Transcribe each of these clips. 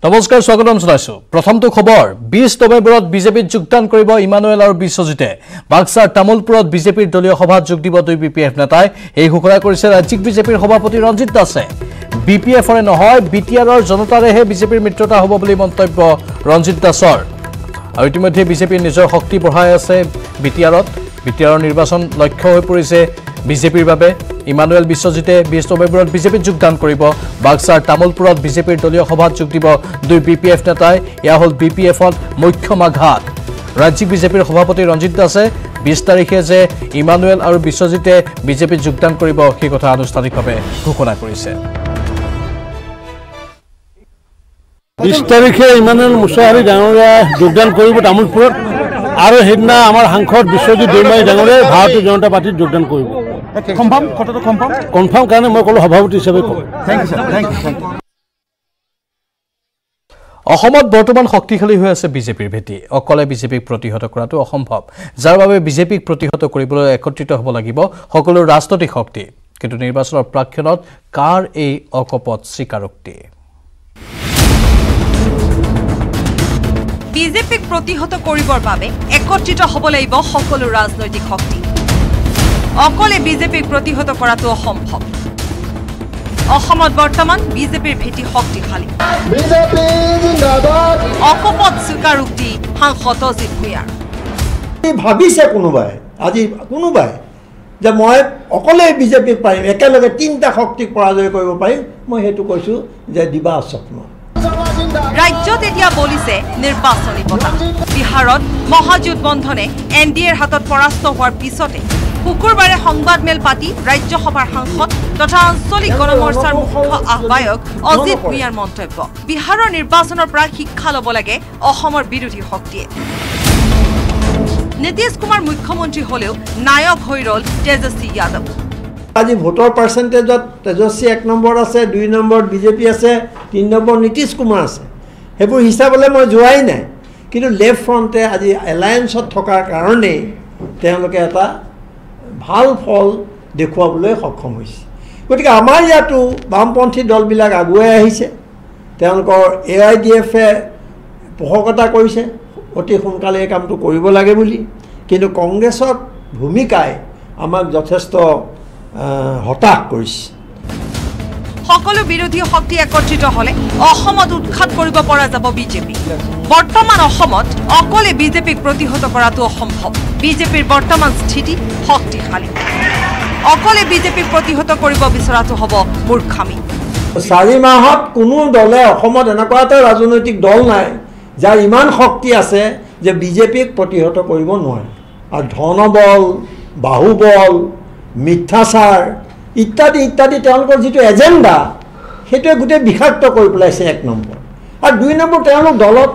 নমস্কাৰ স্বাগতম জনাইছো প্ৰথমটো খবৰ 20 নৱেম্বৰত বিজেপিত যোগদান কৰিব ইমানুৱেল আৰু বিশ্বজিতে বাক্সাৰ তামুলপুৰত বিজেপিৰ দলীয় সভাত যোগ দিব দুই বিপিএফ নেতাই এই ঘোষণা কৰিছে ৰাজ্যিক বিজেপিৰ সভাপতি ৰঞ্জিত দাসে বিপিএফৰে নহয় বিটিআৰৰ জনতাৰেহে বিজেপিৰ মিত্ৰতা হ'ব বুলি মন্তব্য ৰঞ্জিত দাসৰ আৰু ইতিমধ্যে বিজেপিৰ নিজৰ শক্তি বঢ়াই আছে বিটিআৰৰ নিৰ্বাচন লক্ষ্য হৈ পৰিছে বিজেপিৰ বাবে ইমানুৱেল বিশ্বজিতে 20 নৱেম্বৰত বিজেপিত যোগদান কৰিব বাক্সাৰ তামুলপুৰত বিজেপিৰ দলীয় সভাত যোগ দিব দুই বিপিএফ নেতাই ইয়া হল বিপিএফত মুখ্যম আঘাত ৰাজ্যিক বিজেপিৰ সভাপতি ৰঞ্জিত দাসে 20 তাৰিখে যে ইমানুৱেল আৰু বিশ্বজিতে বিজেপিত যোগদান কৰিব সেই কথা আনুষ্ঠানিকভাৱে ঘোষণা কৰিছে 20 তাৰিখে ইমানুৱেল মুছাহাৰী ডাঙৰীয়া যোগদান কৰিব তামুলপুৰত আৰু হেদিনা আমাৰ সাংসদ বিশ্বজিৎ দৈমাৰী ডাঙৰীয়া ভাৰতীয় জনতা পাৰ্টিত যোগদান কৰিব কনফাৰ্ম কাৰণে মই ক'লো সভাপতি হিচাপে কওঁ thank you sir thank you অসমত বৰ্তমান শক্তিশালী হৈ আছে বিজেপিৰ ভেটি অকলে বিজেপিক প্ৰতিহত কৰাটো অসম্ভৱ যাৰ বাবে বিজেপিক প্ৰতিহত কৰিবলৈ একত্ৰিত হ'ব লাগিব সকলো ৰাজনৈতিক শক্তি কিন্তু নিৰ্বাচনৰ প্ৰাক্ষণত কাৰ এই অকপট স্বীকাৰোক্তি বিজেপিক প্ৰতিহত কৰিবৰ বাবে একত্ৰিত হ'ব লাগিব সকলো ৰাজনৈতিক শক্তি অকলে বিজেপিক প্ৰতিহত কৰাটো অসম্ভৱ অসমত বৰ্তমান বিজেপিৰ ভেটি শক্তিশালী বিজেপি জিন্দাবাদ অকপট স্বীকাৰোক্তি সাংসদ অজিত ভূঞাৰ ভাবিছে কোনোবাই যে মই অকলে বিজেপিক পাৰিম একেলগে তিনিটা শক্তিক পৰাজয় কৰিব পাৰিম মই হেতু কৈছো যে দিবা স্বপ্ন ৰাজ্যত এতিয়া বলিছে নিৰ্বাচনী বতাহ বিহাৰত মহাজোঁট বন্ধনে এনডিএৰ হাতত পৰাস্ত হোৱাৰ পিছতে শুকুৰবাৰে সংবাদমেল পাতি ৰাজ্যসভাৰ সাংসদ তথা আঞ্চলিক গণমৰ্চাৰ মুখ্য আহ্বায়ক অজিত ভূঞাৰ মন্তব্য বিহাৰৰ নিৰ্বাচনৰ পৰা শিক্ষা ল'ব লাগে অসমৰ বিৰোধী শক্তিয়ে নীতিশ কুমাৰ মুখ্যমন্ত্ৰী হলেও নায়ক হৈ ৰল তেজস্বী যাদৱ আজি ভোটৰ পাৰ্চেণ্টেজত তেজস্বী 1 নম্বৰত আছে 2 নম্বৰত বিজেপি আছে 3 নম্বৰ নীতিশ কুমাৰ আছে সেইবোৰ হিচাপলৈ মই যোৱাই নাই কিন্তু লেফ্ট ফ্ৰণ্টে আজি এলায়েন্সত থকাৰ কাৰণে তেওঁলোকে এটা ভাল ফল দেখুৱাবলৈ সক্ষম হৈছে গতিকে আমাৰ ইয়াতো বামপন্থী দলবিলাক আগুৱাই আহিছে তেওঁলোকৰ AIDF-এ পোষকতা কৰিছে অতি সোনকালে এই কামটো কৰিব লাগে বুলি কিন্তু কংগ্ৰেছৰ ভূমিকাই আমাক যথেষ্ট হতাশ কৰিছে সকলো বিৰোধী শক্তি একত্ৰিত হলে অসমত উৎখাত কৰিব পৰা যাব বিজেপি বৰ্তমান অসমত অকলে বিজেপিক প্ৰতিহত কৰাটো অসম্ভৱ বিজেপিৰ বৰ্তমান স্থিতি শক্তিশালী অকলে বিজেপিক প্ৰতিহত কৰিব বিচৰাটো হ'ব মূৰ্খামি 4 মাহত কোনো দলে অসমত এনেকুৱা এটা ৰাজনৈতিক দল নাই যাৰ ইমান শক্তি আছে যে বিজেপিক প্ৰতিহত কৰিব নোৱাৰে আৰু ধনবল বাহুবল মিথ্যাচাৰ ইত্যাদি ইত্যাদি তেওঁলোকৰ যিটো এজেণ্ডা সেইটোৱে গোটেই বিষাক্ত কৰি পেলাইছে 1 নম্বৰ আৰু 2 নম্বৰ তেওঁলোক দলত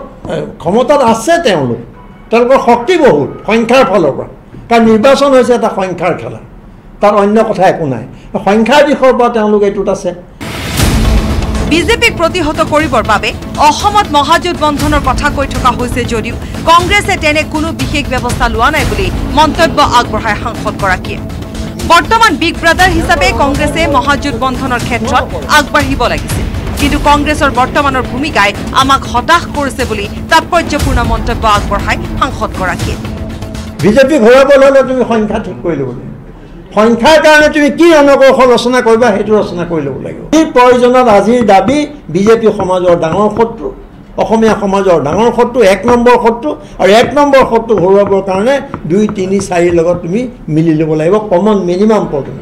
ক্ষমতাত আছে তেওঁলোকৰ শক্তি বহুত সংখ্যাৰ ফালৰ পৰা কাৰণ নিৰ্বাচন হৈছে এটা সংখ্যাৰ খেলা তাৰ অন্য কথা একো নাই সংখ্যাৰ দিশৰ পৰা তেওঁলোক এইটোত আছে বিজেপিক প্ৰতিহত কৰিবৰ বাবে অসমত মহাজোঁট বন্ধনৰ কথা কৈ থকা হৈছে যদিও কংগ্ৰেছে তেনে কোনো বিশেষ ব্যৱস্থা লোৱা নাই বুলি মন্তব্য আগবঢ়ায় সাংসদগৰাকীয়ে বৰ্তমান বিগ ব্ৰাদাৰ হিচাপে কংগ্ৰেছে মহাজোঁট বন্ধনৰ ক্ষেত্ৰত আগবাঢ়িব লাগিছিল কিন্তু কংগ্ৰেছৰ বৰ্তমানৰ ভূমিকাই আমাক হতাশ কৰিছে বুলি তাৎপৰ্যপূৰ্ণ মন্তব্য আগবঢ়ায় সাংসদগৰাকীয়ে বিজেপি ঘূৰাবলৈ হ'লে তুমি সংখ্যা ঠিক কৰি ল'ব লাগিব সংখ্যাৰ কাৰণে তুমি কি ৰণকৌশল ৰচনা কৰিবা সেইটো ৰচনা কৰি ল'ব লাগিব এই প্ৰয়োজনত আজিৰ দাবী বিজেপি সমাজৰ ডাঙৰ শত্ৰু অসমীয়া সমাজৰ ডাঙৰ শত্ৰু 1 নম্বৰ শত্ৰু আৰু 1 নম্বৰ শত্ৰু ঘূৰাবৰ কাৰণে 2, 3, 4 লগত তুমি মিলি ল'ব লাগিব কমন মিনিমাম পৰ্যন্ত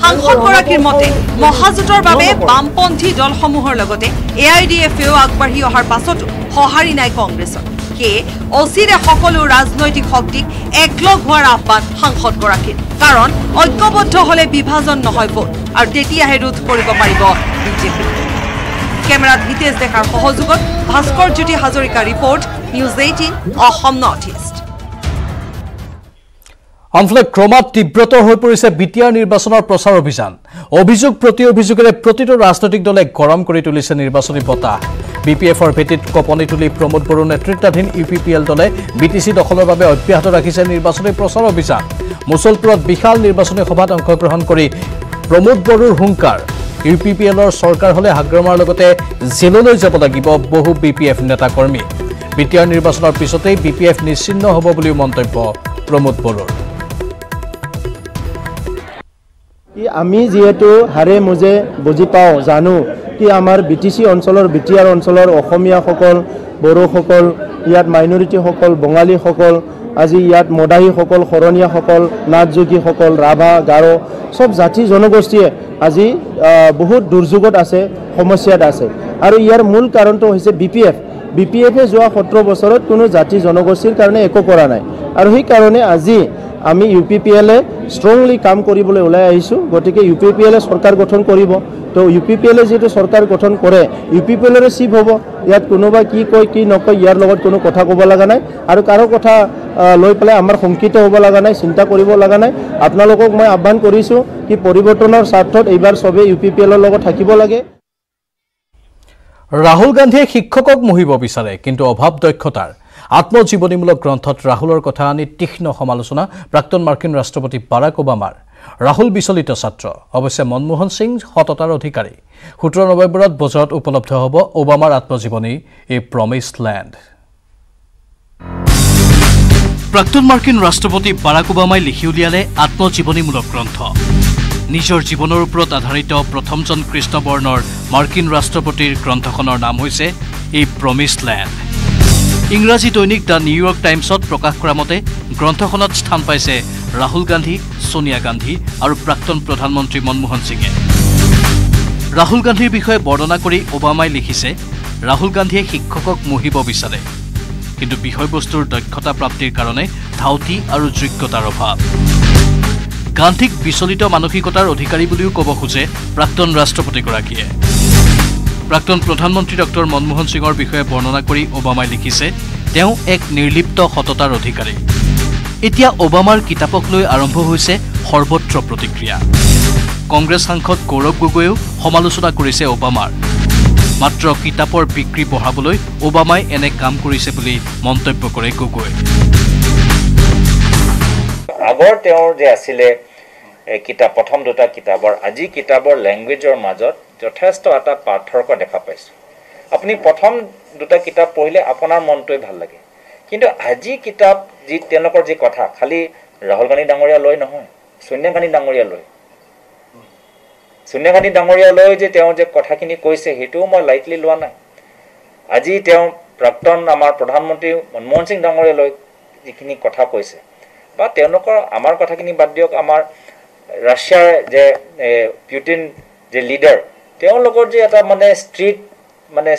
সাংসদগৰাকীৰ মতে মহাজোঁটৰ বাবে বামপন্থী দলসমূহৰ লগতে AIDF-এও আগবাঢ়ি অহাৰ পাছতো সঁহাৰি নাই কংগ্ৰেছৰ সেয়ে অচিৰে সকলো ৰাজনৈতিক শক্তিক একলগ হোৱাৰ আহ্বান সাংসদগৰাকীৰ কাৰণ ঐক্যবদ্ধ হলে বিভাজন নহয় ভোট আৰু তেতিয়াহে ৰোধ কৰিব পাৰিব বিজেপি কেমেৰাত হিতেশ ডেকাৰ সহযোগত Bhaskar Jyoti Hazarika report news 18 Assam north east আনফালে ক্ৰমাৎ তীব্ৰতৰ হৈ পৰিছে বিটিআৰ নিৰ্বাচনৰ প্ৰচাৰ অভিযোগ প্ৰতি অভিযোগেৰে প্ৰতিটো ৰাজনৈতিক দলে গৰম কৰি তুলিছে নিৰ্বাচনী বতাহ বিপিএফৰ ভেটিত কপনি তুলি প্ৰমোদ বড়ো নেতৃত্বাধীন UPPL দলে BTC দখলৰ বাবে অব্যাহত ৰাখিছে নিৰ্বাচনী প্ৰচাৰ অভিযান মুছলপুৰত বিশাল নিৰ্বাচনী সভাত অংশগ্ৰহণ কৰি প্ৰমোদ বড়োৰ হুংকাৰ UPPLৰ চৰকাৰ হ'লে হাগ্ৰামাৰ লগতে জেললৈ যাব লাগিব বহু BPF নেতা কৰ্মী বিটিআৰ নিৰ্বাচনৰ পিছতেই BPF নিশ্চিন্ন হ'ব বুলিও মন্তব্য প্ৰমোদ বড়োৰ আমি যেহেতু হাৰে মুজে বুজি পাওঁ জানো কি আমাৰ BTC অঞ্চলৰ বিটিআৰ অঞ্চলৰ অসমীয়াসকল বড়োসকল ইয়াত মাইনৰিটিসকল বঙালীসকল আজি ইয়াত মদাহীসকল শৰণীয়াসকল নাথযোগীসকল ৰাভা গাৰো সব জাতি জনগোষ্ঠীয়ে আজি বহুত দুৰ্যোগত আছে সমস্যাত আছে আৰু ইয়াৰ মূল কাৰণটো হৈছে BPFে যোৱা 17 বছৰত কোনো জাতি জনগোষ্ঠীৰ কাৰণে একো কৰা নাই আৰু সেই কাৰণে আজি আমি UPPLে ষ্ট্ৰংলি কাম কৰিবলৈ ওলাই আহিছোঁ গতিকে UPPLে চৰকাৰ গঠন কৰিব তো UPPLে যেটো চৰকাৰ গঠন কৰে UPPLৰে চিফ হ'ব ইয়াত কোনোবা কি কয় কি নকয় ইয়াৰ লগত কোনো কথা ক'ব লগা নাই আৰু কাৰো কথা লৈ পেলাই আমাৰ সংকিত হ'ব লগা নাই চিন্তা কৰিব লগা নাই আপোনালোকক মই আহ্বান কৰিছোঁ কি পৰিৱৰ্তনৰ স্বাৰ্থত এইবাৰ সবে UPPLৰ লগত থাকিব লাগে ৰাহুল গান্ধীয়ে শিক্ষকক মহিব বিচাৰে কিন্তু অভাৱ দক্ষতাৰ আত্মজীৱনীমূলক গ্ৰন্থত ৰাহুলৰ কথা আনি তীক্ষ্ণ সমালোচনা প্ৰাক্তন মাৰ্কিন ৰাষ্ট্ৰপতি বাৰাক ওবামাৰ ৰাহুল বিচলিত ছাত্ৰ অৱশ্যে মনমোহন সিং সততাৰ অধিকাৰী 17 নৱেম্বৰত বজাৰত উপলব্ধ হ'ব ওবামাৰ আত্মজীৱনী এ প্ৰমিসড ল্যান্ড প্ৰাক্তন মাৰ্কিন ৰাষ্ট্ৰপতি বাৰাক ওবামাই লিখি উলিয়ালে আত্মজীৱনীমূলক গ্ৰন্থ নিজৰ জীৱনৰ ওপৰত আধাৰিত প্ৰথমজন কৃষ্ণবৰ্ণৰ মাৰ্কিন ৰাষ্ট্ৰপতিৰ গ্ৰন্থখনৰ নাম হৈছে এ প্ৰমিসড ল্যান্ড ইংৰাজী দৈনিক দ্য নিউয়ৰ্ক টাইমছত প্ৰকাশ কৰা মতে গ্ৰন্থখনত স্থান পাইছে ৰাহুল গান্ধী সোনিয়া গান্ধী আৰু প্ৰাক্তন প্ৰধানমন্ত্ৰী মনমোহন সিঙে ৰাহুল গান্ধীৰ বিষয়ে বৰ্ণনা কৰি ওবামাই লিখিছে ৰাহুল গান্ধীয়ে শিক্ষকক মহিব বিচাৰে কিন্তু বিষয়বস্তুৰ দক্ষতা প্ৰাপ্তিৰ কাৰণে ধাউতি আৰু যোগ্যতাৰ অভাৱ গান্ধীক বিচলিত মানসিকতাৰ অধিকাৰী বুলিও ক'ব খোজে প্ৰাক্তন ৰাষ্ট্ৰপতিগৰাকীয়ে প্ৰাক্তন প্ৰধানমন্ত্ৰী ডক্টৰ মনমোহন সিঙৰ বিষয়ে বৰ্ণনা কৰি ওবামাই লিখিছে তেওঁ এক নিৰ্লিপ্ত সততাৰ অধিকাৰী এতিয়া ওবামাৰ কিতাপক লৈ আৰম্ভ হৈছে সৰ্বত্ৰ প্ৰতিক্ৰিয়া কংগ্ৰেছ সাংসদ গৌৰৱ গগৈয়েও সমালোচনা কৰিছে ওবামাৰ মাত্ৰ কিতাপৰ বিক্ৰী বঢ়াবলৈ ওবামাই এনে কাম কৰিছে বুলি মন্তব্য কৰে গগৈ আগৰ তেওঁৰ যে আছিলে কিতাপ প্ৰথম দুটা কিতাপৰ আজি কিতাপৰ ল্যাঙ্গুৱেজৰ মাজত যথেষ্ট এটা পাৰ্থক্য দেখা পাইছো আপুনি প্ৰথম দুটা কিতাপ পঢ়িলে আপোনাৰ মনটোই ভাল লাগে কিন্তু আজি কিতাপ যি তেওঁলোকৰ যি কথা খালি ৰাহুল গান্ধী ডাঙৰীয়া লৈ নহয় সোনিয়া গান্ধী ডাঙৰীয়া লৈ যে তেওঁ যে কথাখিনি কৈছে হেতুও মই লাইটলি লোৱা নাই আজি তেওঁ প্ৰাক্তন আমাৰ প্ৰধানমন্ত্ৰী মনমোহন সিং ডাঙৰীয়া লৈ যিখিনি কথা কৈছে বা তেওঁলোকৰ আমাৰ কথাখিনি বাদ দিয়ক আমাৰ ৰাছিয়াৰ যে পুটিন যে লিডাৰ তেওঁলোকৰ যে এটা মানে ষ্ট্ৰীট মানে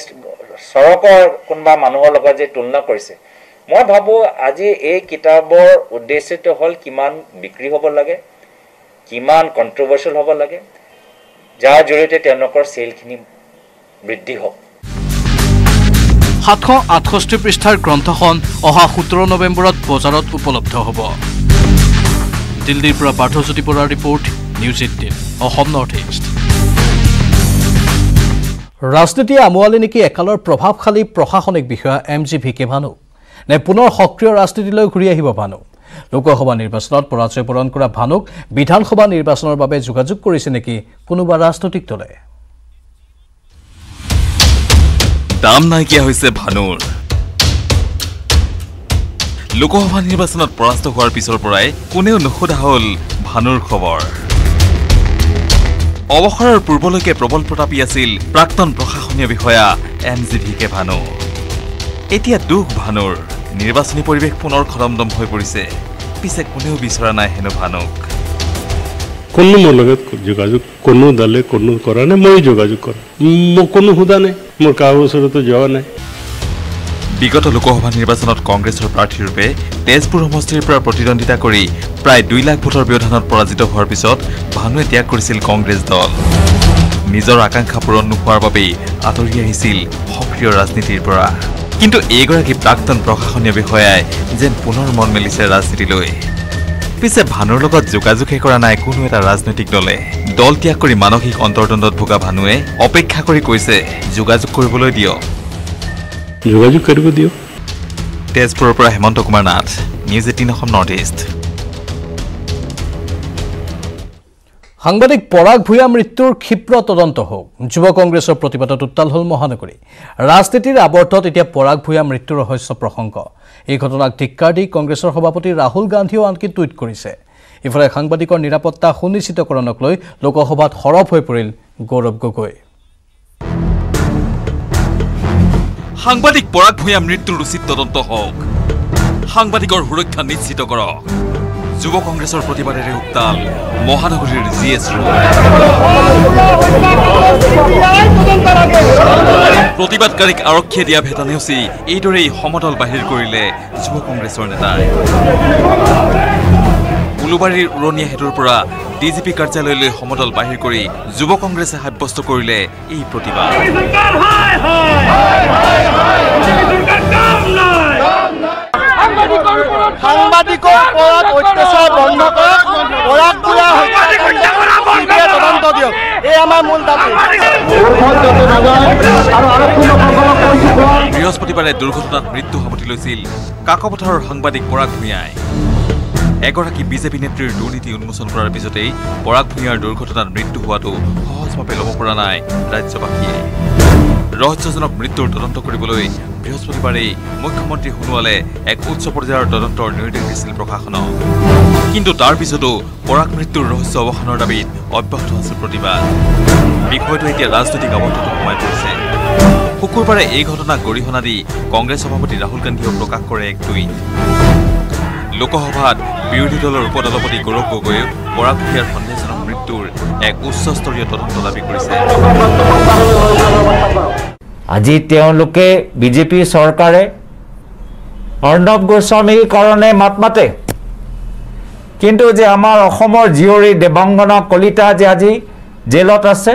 সৰকৰ কোনবা মানুহৰ লগত যে তুলনা কৰিছে মই ভাবো আজি এই কিতাপৰ উদ্দেশ্যটো হল কিমান বিক্ৰী হ'ব লাগে কিমান কন্ট্ৰভাৰ্চিয়েল হ'ব লাগে যাৰ জৰিয়তে তেওঁলোকৰ সেলখিনি বৃদ্ধি হ'ব 768 পৃষ্ঠাৰ গ্ৰন্থখন অহা 17 নৱেম্বৰত বজাৰত উপলব্ধ হ'ব দিল্লীৰ পৰা পাৰ্থজ্যোতি বৰাৰ report news 18 Assam north east ৰাজনীতি আমোৱালি নেকি একালৰ প্ৰভাৱশালী প্ৰশাসনিক বিষয়া MGVK ভানু নে পুনৰ সক্ৰিয় ৰাজনীতিলৈ ঘূৰি আহিব ভানু লোকসভা নিৰ্বাচনত পৰাজয় বৰণ কৰা ভানুক বিধানসভা নিৰ্বাচনৰ বাবে যোগাযোগ কৰিছে নেকি কোনোবা ৰাজনৈতিক দলে দাম নাইকিয়া হৈছে ভানুৰ লোকসভা নিৰ্বাচনত পৰাস্ত হোৱাৰ পিছৰ পৰাই কোনেও নখোদা হল ভানুৰ খবৰ অৱসৰৰ পূৰ্বলৈকে প্ৰবল প্ৰতাপী আছিল প্ৰাক্তন প্ৰশাসনীয় বিষয়া MGVK ভানু এতিয়া দুখ ভানুৰ নিৰ্বাচনী পৰিৱেশ পুনৰ খলমদম হৈ পৰিছে পিছে কোনেও বিচৰা নাই হেনো ভানুক কোনো মোৰ লগত যোগাযোগ কোনো দলে কোনো কৰা নাই মই যোগাযোগ কৰা মোক কোনো হুদা নাই মোৰ কাৰো ওচৰতো যোৱা নাই বিগত লোকসভা নিৰ্বাচনত কংগ্ৰেছৰ প্ৰাৰ্থীৰূপে তেজপুৰ সমষ্টিৰ পৰা প্ৰতিদ্বন্দ্বিতা কৰি প্ৰায় 2 লাখ ভোটৰ ব্যৱধানত পৰাজিত হোৱাৰ পিছত ভানুৱে ত্যাগ কৰিছিল কংগ্ৰেছ দল নিজৰ আকাংক্ষা পূৰণ নোহোৱাৰ বাবে আঁতৰি আহিছিল সক্ৰিয় ৰাজনীতিৰ পৰা কিন্তু এইগৰাকী প্ৰাক্তন প্ৰশাসনীয় বিষয়াই যেন পুনৰ মন মেলিছে ৰাজনীতিলৈ পিছে ভানুৰ লগত যোগাযোগহে কৰা নাই কোনো এটা ৰাজনৈতিক দলে দল ত্যাগ কৰি মানসিক অন্তৰ্দ্বন্দ্বত ভোগা ভানুৱে অপেক্ষা কৰি কৈছে যোগাযোগ কৰিবলৈ দিয়ক যোগাযোগ কৰিব দিও তেজপুৰৰ পৰা Hemanta Kumar Nath news 18 Assam north east সাংবাদিক পৰাগ ভূঞা মৃত্যুৰ ক্ষিপ্ৰ তদন্ত হোক যুৱ কংগ্ৰেছৰ প্ৰতিবাদত উত্তাল হল মহানগৰী ৰাজনীতিৰ আৱৰ্তত এতিয়া পৰাগ ভূঞা মৃত্যুৰ ৰহস্য প্ৰসংগ এই ঘটনাক ধিক্কাৰ দি কংগ্ৰেছৰ সভাপতি ৰাহুল গান্ধীও আনকি টুইট কৰিছে ইফালে সাংবাদিকৰ নিৰাপত্তা সুনিশ্চিতকৰণক লৈ লোকসভাত সৰব হৈ পৰিল গৌৰৱ গগৈ সাংবাদিক পৰাগ ভূঞা মৃত্যুৰ উচিত তদন্ত হোক সাংবাদিকৰ সুৰক্ষা নিশ্চিত কৰক যুৱ কংগ্ৰেছৰ প্ৰতিবাদেৰে উত্তাল মহানগৰীৰ জিএছ ৰোড প্ৰতিবাদকাৰীক আৰক্ষীয়ে দিয়া ভেটা নেওচি এইদৰেই সমদল বাহিৰ কৰিলে যুৱ কংগ্ৰেছৰ নেতাই উলুবাৰীৰ উৰণীয়া সেতুৰ পৰা ডিজিপি কাৰ্যালয়লৈ সমদল বাহিৰ কৰি যুৱ কংগ্ৰেছে সাব্যস্ত কৰিলে এই প্ৰতিবাদ সাংবাদিকৰ ওপৰত অত্যাচাৰ বন্ধ কৰক পৰাগ ভূঞা হত্যাকাণ্ড তদন্ত দিয়ক এই আমাৰ মূল দাবী বৃহস্পতিবাৰে দুৰ্ঘটনাত মৃত্যু সামটি লৈছিল কাকপথাৰৰ সাংবাদিক পৰাগ ভূঞাই এগৰাকী বিজেপি নেত্ৰীৰ দুৰ্নীতি উন্মোচন কৰাৰ পিছতেই পৰাগ ভূঞাৰ দুৰ্ঘটনাত মৃত্যু হোৱাটো সহজভাৱে ল'ব পৰা নাই ৰাজ্যবাসীয়ে ৰহস্যজনক মৃত্যুৰ তদন্ত কৰিবলৈ বৃহস্পতিবাৰে মুখ্যমন্ত্ৰী সোণোৱালে এক উচ্চ পৰ্যায়ৰ তদন্তৰ নিৰ্দেশ দিছিল প্ৰশাসনক কিন্তু তাৰ পিছতো পৰাগ মৃত্যুৰ ৰহস্য অৱসানৰ দাবীত অব্যাহত আছে প্ৰতিবাদ বিষয়টো এতিয়া ৰাজনৈতিক আৱৰ্তনত সোমাই পৰিছে শুকুৰবাৰে এই ঘটনাক গৰিহণা দি কংগ্ৰেছ সভাপতি ৰাহুল গান্ধীয়ে প্ৰকাশ কৰে এক টুইট লোকসভাত বিৰোধী দলৰ উপদলপতি গৌৰৱ গগৈয়ে পৰাগ ভূঞাৰ সন্দেহজনক মৃত্যুৰ এক উচ্চস্তৰীয় তদন্ত দাবী কৰিছে আজি তেওঁলোকে বিজেপি চৰকাৰে অৰ্ণৱ গোস্বামীৰ কাৰণে মাত মাতে কিন্তু যে আমাৰ অসমৰ জীয়ৰী দেৱাংগনা কলিতা যে আজি জেলত আছে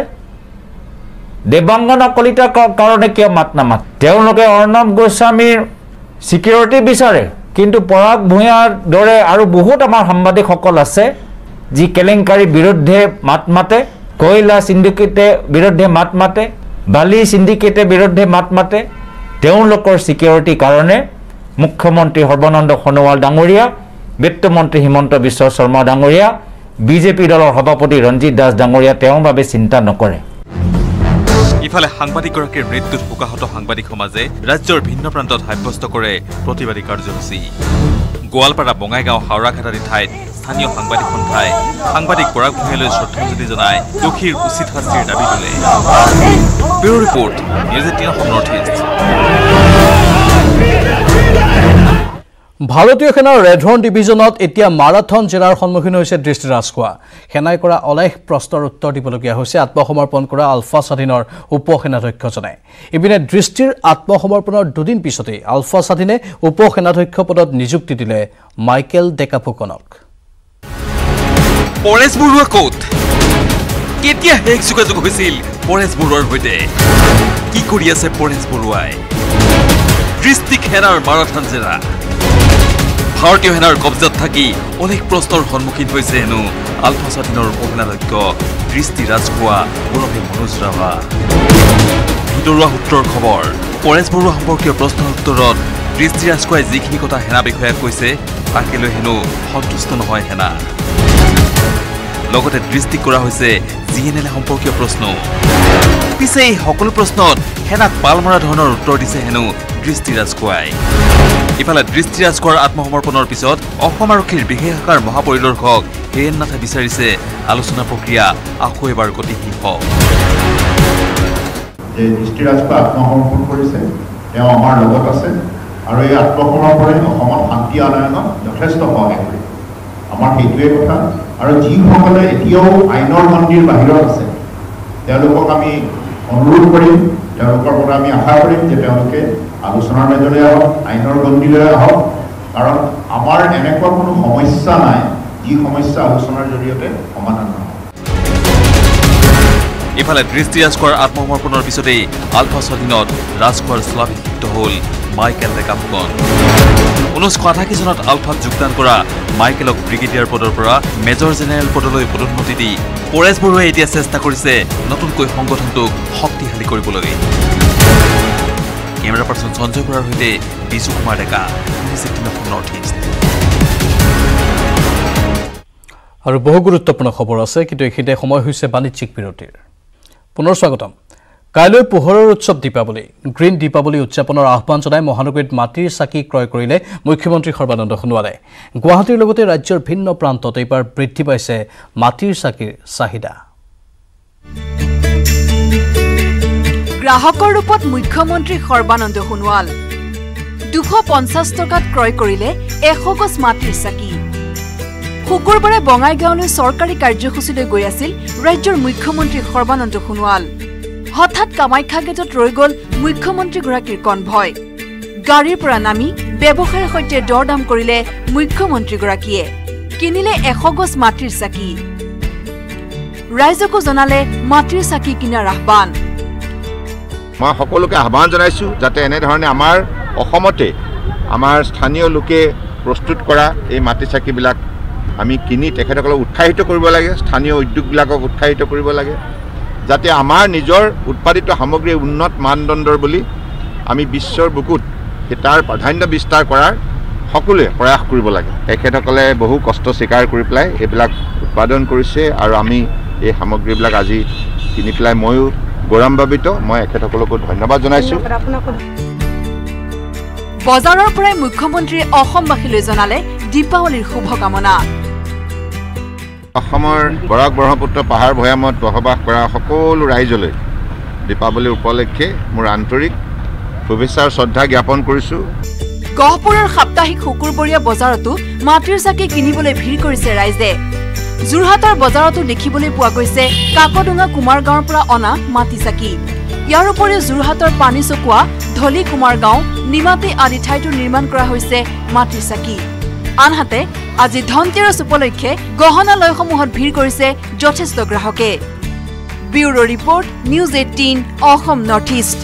দেৱাংগনা কলিতাৰ কাৰণে কিয় মাত নামাতে তেওঁলোকে অৰ্ণৱ গোস্বামীৰ সিকিউৰিটি বিচাৰে কিন্তু পৰাগ ভূঞাৰ দৰে আৰু বহুত আমাৰ সাংবাদিকসকল আছে যি কেলেংকাৰীৰ বিৰুদ্ধে মাত মাতে কয়লা সিন্ডিকেটে বিৰুদ্ধে মাত মাতে বালি সিন্ডিকেটে বিৰুদ্ধে মাত মাতে তেওঁলোকৰ সিকিউৰিটিৰ কাৰণে মুখ্যমন্ত্ৰী সৰ্বানন্দ সোণোৱাল ডাঙৰীয়া বিত্তমন্ত্ৰী হিমন্ত বিশ্ব শৰ্মা ডাঙৰীয়া বিজেপি দলৰ সভাপতি ৰঞ্জিত দাস ডাঙৰীয়া তেওঁৰ বাবে চিন্তা নকৰে ইফালে সাংবাদিকগৰাকীৰ মৃত্যুত শোকাহত সাংবাদিক সমাজে ৰাজ্যৰ ভিন্ন প্ৰান্তত সাব্যস্ত কৰে প্ৰতিবাদী কাৰ্যসূচী গোৱালপাৰা বঙাইগাঁও হাওৰাঘাট আদি ঠাইত স্থানীয় সাংবাদিক সন্থাই সাংবাদিক পৰাগ ভূঞালৈ শ্ৰদ্ধাঞ্জলি জনাই দোষীৰ উচিত শাস্তিৰ দাবী তোলে bureau report news 18 Assam north east ভাৰতীয় সেনাৰ ৰেডহৰ্ণ ডিভিজনত এতিয়া মাৰাথন জেৰাৰ সন্মুখীন হৈছে দৃষ্টি ৰাজখোৱা সেনাই কৰা অলেখ প্ৰশ্নৰ উত্তৰ দিবলগীয়া হৈছে আত্মসমৰ্পণ কৰা আলফা স্বাধীনৰ উপ সেনাধ্যক্ষজনে ইপিনে দৃষ্টিৰ আত্মসমৰ্পণৰ দুদিন পিছতেই আলফা স্বাধীনে উপ সেনাধ্যক্ষ পদত নিযুক্তি দিলে মাইকেল ডেকা ফুকনক পৰেশ বৰুৱা ক'ত কেতিয়া শেষ যোগাযোগ হৈছিল পৰেশ বৰুৱাৰ সৈতে কি কৰি আছে পৰেশ বৰুৱাই দৃষ্টিক সেনাৰ মাৰাথন জেৰা ভাৰতীয় সেনাৰ কব্জাত থাকি অনেক প্ৰশ্নৰ সন্মুখীন হৈছে হেনো আলফা স্বাধীনৰ উপসেনাধ্যক্ষ দৃষ্টি ৰাজখোৱা ওৰফে মনোজ ৰাভা ভিতৰুৱা সূত্ৰৰ খবৰ পৰেশ বৰুৱা সম্পৰ্কীয় প্ৰশ্নৰ উত্তৰত দৃষ্টি ৰাজখোৱাই যিখিনি কথা সেনা বিষয়াক কৈছে তাকে লৈ হেনো সন্তুষ্ট নহয় সেনা লগতে দৃষ্টি কৰা হৈছে জিএনএল সম্পৰ্কীয় প্ৰশ্ন পিছে এই সকলো প্ৰশ্নত সেনাক পাল মৰা ধৰণৰ উত্তৰ দিছে হেনো দৃষ্টি ৰাজখোৱাই ইফালে দৃষ্টি ৰাজখোৱাৰ আত্মসমৰ্পণৰ পিছত অসম আৰক্ষীৰ বিশেষ শাখাৰ মহাপৰিদৰ্শক হেৰেন নাথে বিচাৰিছে আলোচনা প্ৰক্ৰিয়া আকৌ এবাৰ গতিশীল হওক দৃষ্টি ৰাজখোৱা আত্মসমৰ্পণ কৰিছে তেওঁ আমাৰ লগত আছে আৰু এই আত্মসমৰ্পণে অসমত শান্তি আনয়নত যথেষ্ট সহায় কৰে আমাৰ সেইটোৱে কথা আৰু যিসকলে এতিয়াও আইনৰ গণ্ডিৰ বাহিৰত আছে তেওঁলোকক আমি অনুৰোধ কৰিম তেওঁলোকৰ পৰা আমি আশা কৰিম যে তেওঁলোকে আলোচনাৰ মাজলৈ আহক আইনৰ গণ্ডিলৈ আহক কাৰণ আমাৰ এনেকুৱা কোনো সমস্যা নাই যি সমস্যা আলোচনাৰ জৰিয়তে সমাধান নহয় ইফালে দৃষ্টি ৰাজখোৱাৰ আত্মসমৰ্পণৰ পিছতেই আলফা স্বাধীনত ৰাজখোৱাৰ স্থলাভিষিক্ত হ'ল মাইকেল ডেকা ফুকন 1988 চনত আলফাত যোগদান কৰা মাইকেলক ব্ৰিগেডিয়াৰ পদৰ পৰা মেজৰ জেনেৰেল পদলৈ পদোন্নতি দি পৰেশ বৰুৱাই এতিয়া চেষ্টা কৰিছে নতুনকৈ সংগঠনটোক শক্তিশালী কৰিবলৈ কেমেৰা পাৰ্চন সঞ্জয় বৰাৰ সৈতে Biju Kumar Deka news 18 north east আৰু বহু গুৰুত্বপূৰ্ণ খবৰ আছে কিন্তু এইখিনিতে সময় হৈছে বাণিজ্যিক বিৰতিৰ পুনৰ স্বাগতম কাইলৈ পোহৰৰ উৎসৱ দীপাৱলী গ্ৰীণ দীপাৱলী উদযাপনৰ আহ্বান জনাই মহানগৰীত মাটিৰ চাকি ক্ৰয় কৰিলে মুখ্যমন্ত্ৰী সৰ্বানন্দ সোণোৱালে গুৱাহাটীৰ লগতে ৰাজ্যৰ ভিন্ন প্ৰান্তত এইবাৰ বৃদ্ধি পাইছে মাটিৰ চাকিৰ চাহিদা গ্ৰাহকৰ ৰূপত মুখ্যমন্ত্ৰী সৰ্বানন্দ সোণোৱাল 250 টকাত ক্ৰয় কৰিলে 100 গছ মাটিৰ চাকি শুকুৰবাৰে বঙাইগাঁৱলৈ চৰকাৰী কাৰ্যসূচীলৈ গৈ আছিল ৰাজ্যৰ মুখ্যমন্ত্ৰী সৰ্বানন্দ সোণোৱাল হঠাৎ কামাখ্যা গেটত ৰৈ গ'ল মুখ্যমন্ত্ৰীগৰাকীৰ কনভয় গাড়ীৰ পৰা নামি ব্যৱসায়ীৰ সৈতে দৰদাম কৰিলে মুখ্যমন্ত্ৰীগৰাকীয়ে কিনিলে 100 গছ মাটিৰ চাকি ৰাইজকো জনালে মাটিৰ চাকি কিনাৰ আহ্বান মই সকলোকে আহ্বান জনাইছোঁ যাতে এনেধৰণে আমাৰ অসমতে আমাৰ স্থানীয় লোকে প্ৰস্তুত কৰা এই মাটিৰ চাকিবিলাক আমি কিনি তেখেতসকলক উৎসাহিত কৰিব লাগে স্থানীয় উদ্যোগবিলাকক উৎসাহিত কৰিব লাগে যাতে আমাৰ নিজৰ উৎপাদিত সামগ্ৰী উন্নত মানদণ্ডৰ বুলি আমি বিশ্বৰ বুকুত তাৰ প্ৰাধান্য বিস্তাৰ কৰাৰ সকলোৱে প্ৰয়াস কৰিব লাগে তেখেতসকলে বহু কষ্ট স্বীকাৰ কৰি পেলাই এইবিলাক উৎপাদন কৰিছে আৰু আমি এই সামগ্ৰীবিলাক আজি কিনি পেলাই ময়ো গৌৰৱান্বিত মই এখেতসকলকো ধন্যবাদ জনাইছোঁ বজাৰৰ পৰাই মুখ্যমন্ত্ৰীয়ে অসমবাসীলৈ জনালে দীপাৱলীৰ শুভকামনা অসমৰ বৰাক ব্ৰহ্মপুত্ৰ পাহাৰ ভৈয়ামত বসবাস কৰা সকলো ৰাইজলৈ দীপাৱলীৰ উপলক্ষে মোৰ আন্তৰিক শুভেচ্ছা আৰু শ্ৰদ্ধা জ্ঞাপন কৰিছোঁ গহপুৰৰ সাপ্তাহিক শুকুৰবৰীয়া বজাৰতো মাটিৰ চাকি কিনিবলৈ ভিৰ কৰিছে ৰাইজে যোৰহাটৰ বজাৰতো দেখিবলৈ পোৱা গৈছে কাকডোঙা কুমাৰগাঁৱৰ পৰা অনা মাটি চাকি ইয়াৰ উপৰিও যোৰহাটৰ পানী চকুৱা ধলি কুমাৰগাঁও নিমাতী আদি ঠাইতো নিৰ্মাণ কৰা হৈছে মাটিৰ চাকি আনহাতে আজি ধনতেৰছ উপলক্ষে গহনালয়সমূহত ভিৰ কৰিছে যথেষ্ট গ্ৰাহকে bureau report news 18 Assam north east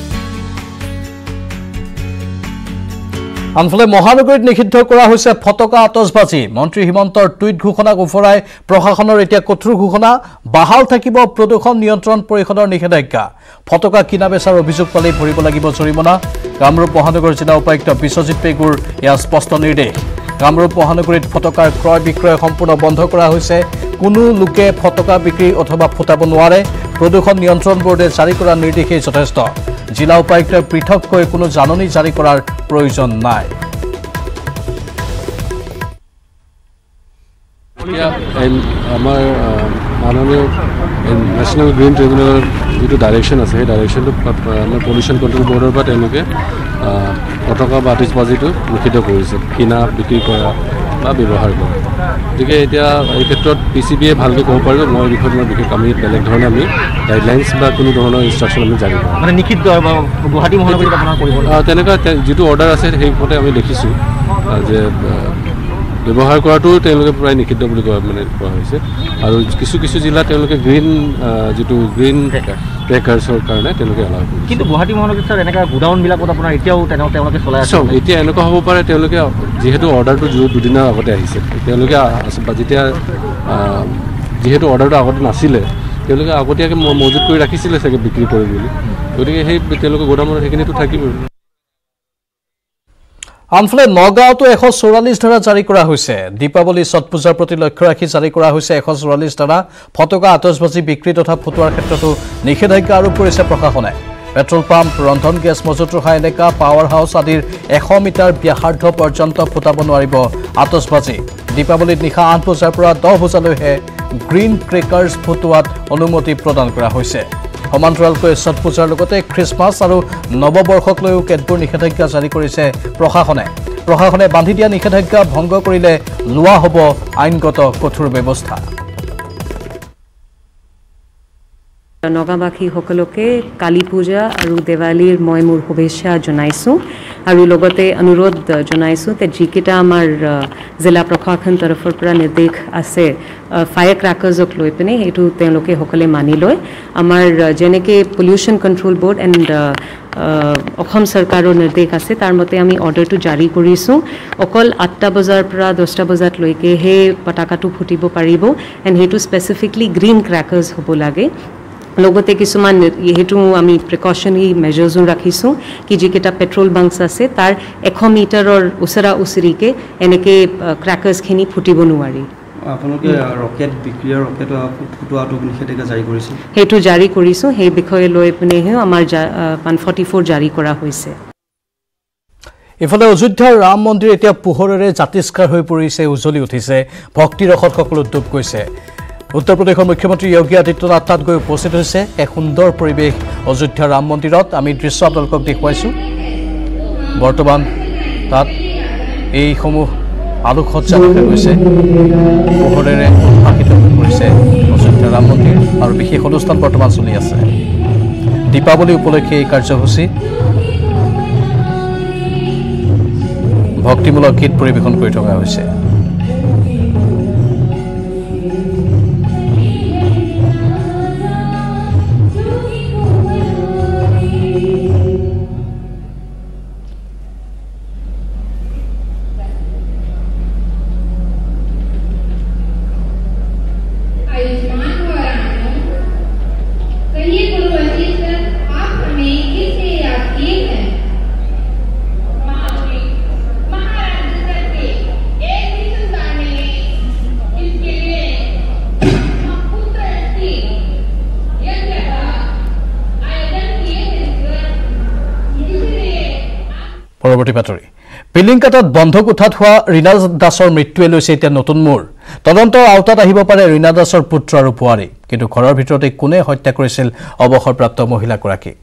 আনফালে মহানগৰীত নিষিদ্ধ কৰা হৈছে ফটকা আতচবাজি মন্ত্ৰী হিমন্তৰ টুইট ঘোষণাক উফৰাই প্ৰশাসনৰ এতিয়া কঠোৰ ঘোষণা বাহাল থাকিব প্ৰদূষণ নিয়ন্ত্ৰণ পৰিষদৰ নিষেধাজ্ঞা ফটকা কিনা বেচাৰ অভিযোগ পালে ভৰিব লাগিব জৰিমনা কামৰূপ মহানগৰ জিলা উপায়ুক্ত বিশ্বজিৎ পেগুৰ এয়া স্পষ্ট নিৰ্দেশ কামৰূপ মহানগৰীত ফটকাৰ ক্ৰয় বিক্ৰয় সম্পূৰ্ণ বন্ধ কৰা হৈছে কোনো লোকে ফটকা বিক্ৰী অথবা ফুটাব নোৱাৰে প্ৰদূষণ নিয়ন্ত্ৰণ বোৰ্ডে জাৰি কৰা নিৰ্দেশে যথেষ্ট জিলা উপায়ুক্তই পৃথককৈ কোনো জাননী জাৰি কৰাৰ প্ৰয়োজন নাই আমাৰ মাননীয় নেশ্যনেল গ্ৰীণ ট্ৰিবিউনেলৰ যিটো ডাইৰেকশ্যন আছে সেই ডাইৰেকশ্যনটো আমাৰ পলিউশ্যন কণ্ট্ৰল বৰ্ডৰ পৰা তেওঁলোকে ফটকা বা আতচবাজিটো নিষিদ্ধ কৰিছে কিনা বিক্ৰী কৰা বা ব্যৱহাৰ কৰা গতিকে এতিয়া এই ক্ষেত্ৰত PCBয়ে ভালকৈ ক'ব পাৰিব মই বিষয়ত বিশেষ আমি বেলেগ ধৰণে আমি গাইডলাইনছ বা কোনো ধৰণৰ ইনষ্ট্ৰাকশ্যন আমি জাৰি কৰোঁ মানে নিষিদ্ধ গুৱাহাটী মহানগৰীত আপোনাৰ কৰিব তেনেকুৱা যিটো অৰ্ডাৰ আছে সেইমতে আমি দেখিছোঁ যে ব্যৱহাৰ কৰাটো তেওঁলোকে প্ৰায় নিষিদ্ধ বুলি কোৱা হৈছে আৰু কিছু কিছু জিলাত তেওঁলোকে গ্ৰীণ যিটো গ্ৰীণ ক্ৰেকাৰ্ছৰ কাৰণে তেওঁলোকে এলাউ কৰিছে কিন্তু গুৱাহাটী মহানগৰীত স্যাৰ এনেকুৱা গোডাউনবিলাকত আপোনাৰ এতিয়াও তেওঁলোকে চলাই আছে এতিয়া এনেকুৱা হ'ব পাৰে তেওঁলোকে যিহেতু অৰ্ডাৰটো দুদিনৰ আগতে আহিছে তেওঁলোকে যেতিয়া যিহেতু অৰ্ডাৰটো আগতে নাছিলে তেওঁলোকে আগতীয়াকৈ মজুত কৰি ৰাখিছিলে চাগে বিক্ৰী কৰি বুলি গতিকে সেই তেওঁলোকে গোডাউনত সেইখিনিতো থাকিবই আনফালে নগাঁৱতো 144 ধাৰা জাৰি কৰা হৈছে দীপাৱলী ছট পূজাৰ প্ৰতি লক্ষ্য ৰাখি জাৰি কৰা হৈছে 144 ধাৰা ফটকা আতচবাজি বিক্ৰী তথা ফুটোৱাৰ ক্ষেত্ৰতো নিষেধাজ্ঞা আৰোপ কৰিছে প্ৰশাসনে পেট্ৰল পাম্প ৰন্ধন গেছ মজুত ৰখা এলেকা পাৱাৰ হাউচ আদিৰ 100 মিটাৰ ব্যাসাৰ্ধ পৰ্যন্ত ফুটাব নোৱাৰিব আতচবাজি দীপাৱলীত নিশা 8 বজাৰ পৰা 10 বজালৈহে গ্ৰীণ ক্ৰেকাৰ্ছ ফুটোৱাত অনুমতি প্ৰদান কৰা হৈছে সমান্তৰালকৈ ছট পূজাৰ লগতে খ্ৰীষ্টমাছ আৰু নৱবৰ্ষক লৈও কেতবোৰ নিষেধাজ্ঞা জাৰি কৰিছে প্ৰশাসনে বান্ধি দিয়া নিষেধাজ্ঞা ভংগ কৰিলে লোৱা হ'ব আইনগত কঠোৰ ব্যৱস্থা নগাবাসী সকলোকে কালী পূজা আৰু দেৱালীৰ মই মোৰ শুভেচ্ছা জনাইছোঁ আৰু লগতে অনুৰোধ জনাইছোঁ যে যিকেইটা আমাৰ জিলা প্ৰশাসন তৰফৰ পৰা নিৰ্দেশ আছে ফায়াৰ ক্ৰেকাৰ্ছক লৈ পিনে সেইটো তেওঁলোকে সকলে মানি লয় আমাৰ যেনেকৈ pollution control board and Assam চৰকাৰৰ নিৰ্দেশ আছে তাৰ মতে আমি অৰ্ডাৰটো জাৰি কৰিছোঁ অকল 8টা বজাৰ পৰা 10টা বজালৈকে সেই পতাকাটো ফুটিব পাৰিব এণ্ড সেইটো স্পেচিফিকলি গ্ৰীণ ক্ৰেকাৰ্ছ হ'ব লাগে লগতে কিছুমান হেতু আমি প্ৰিকশ্যনাৰী মেজাৰ্ছো ৰাখিছোঁ কি যিকেইটা পেট্ৰল বাংকছ আছে তাৰ 100 মিটাৰৰ ওচৰা ওচৰিকে এনেকৈ ক্ৰেকাৰ্ছখিনি ফুটিব নোৱাৰি আপোনালোকে ৰকেট বিক্ৰিয়াৰ ৰকেট ফুটোৱাটো নিষেধাজ্ঞা জাৰি কৰিছে সেইটো জাৰি কৰিছোঁ সেই বিষয়ে লৈ পিনেহে আমাৰ 144 জাৰি কৰা হৈছে ইফালে অযোধ্যাৰ ৰাম মন্দিৰ এতিয়া পোহৰেৰে জাতিষ্কাৰ হৈ পৰিছে উজ্বলি উঠিছে ভক্তি ৰসত সকলো ডুব গৈছে উত্তৰ প্ৰদেশৰ মুখ্যমন্ত্ৰী যোগী আদিত্যনাথ তাত গৈ উপস্থিত হৈছে এক সুন্দৰ পৰিৱেশ অযোধ্যাৰ ৰাম মন্দিৰত আমি দৃশ্য আপোনালোকক দেখুৱাইছোঁ বৰ্তমান তাত এইসমূহ আলোকসজ্জা দেখা গৈছে পোহৰেৰে উদ্ভাসিত হৈ পৰিছে অযোধ্যা ৰাম মন্দিৰ আৰু বিশেষ অনুষ্ঠান বৰ্তমান চলি আছে দীপাৱলী উপলক্ষে এই কাৰ্যসূচী ভক্তিমূলক গীত পৰিৱেশন কৰি থকা হৈছে পৰৱৰ্তী বাতৰি পিলিংকাটাত বন্ধক উঠাত হোৱা ৰীনা দাসৰ মৃত্যুৱে লৈছে এতিয়া নতুন মূৰ তদন্তৰ আওতাত আহিব পাৰে ৰীনা দাসৰ পুত্ৰ আৰু বোৱাৰী কিন্তু ঘৰৰ ভিতৰতে কোনে হত্যা কৰিছিল অৱসৰপ্ৰাপ্ত মহিলাগৰাকীক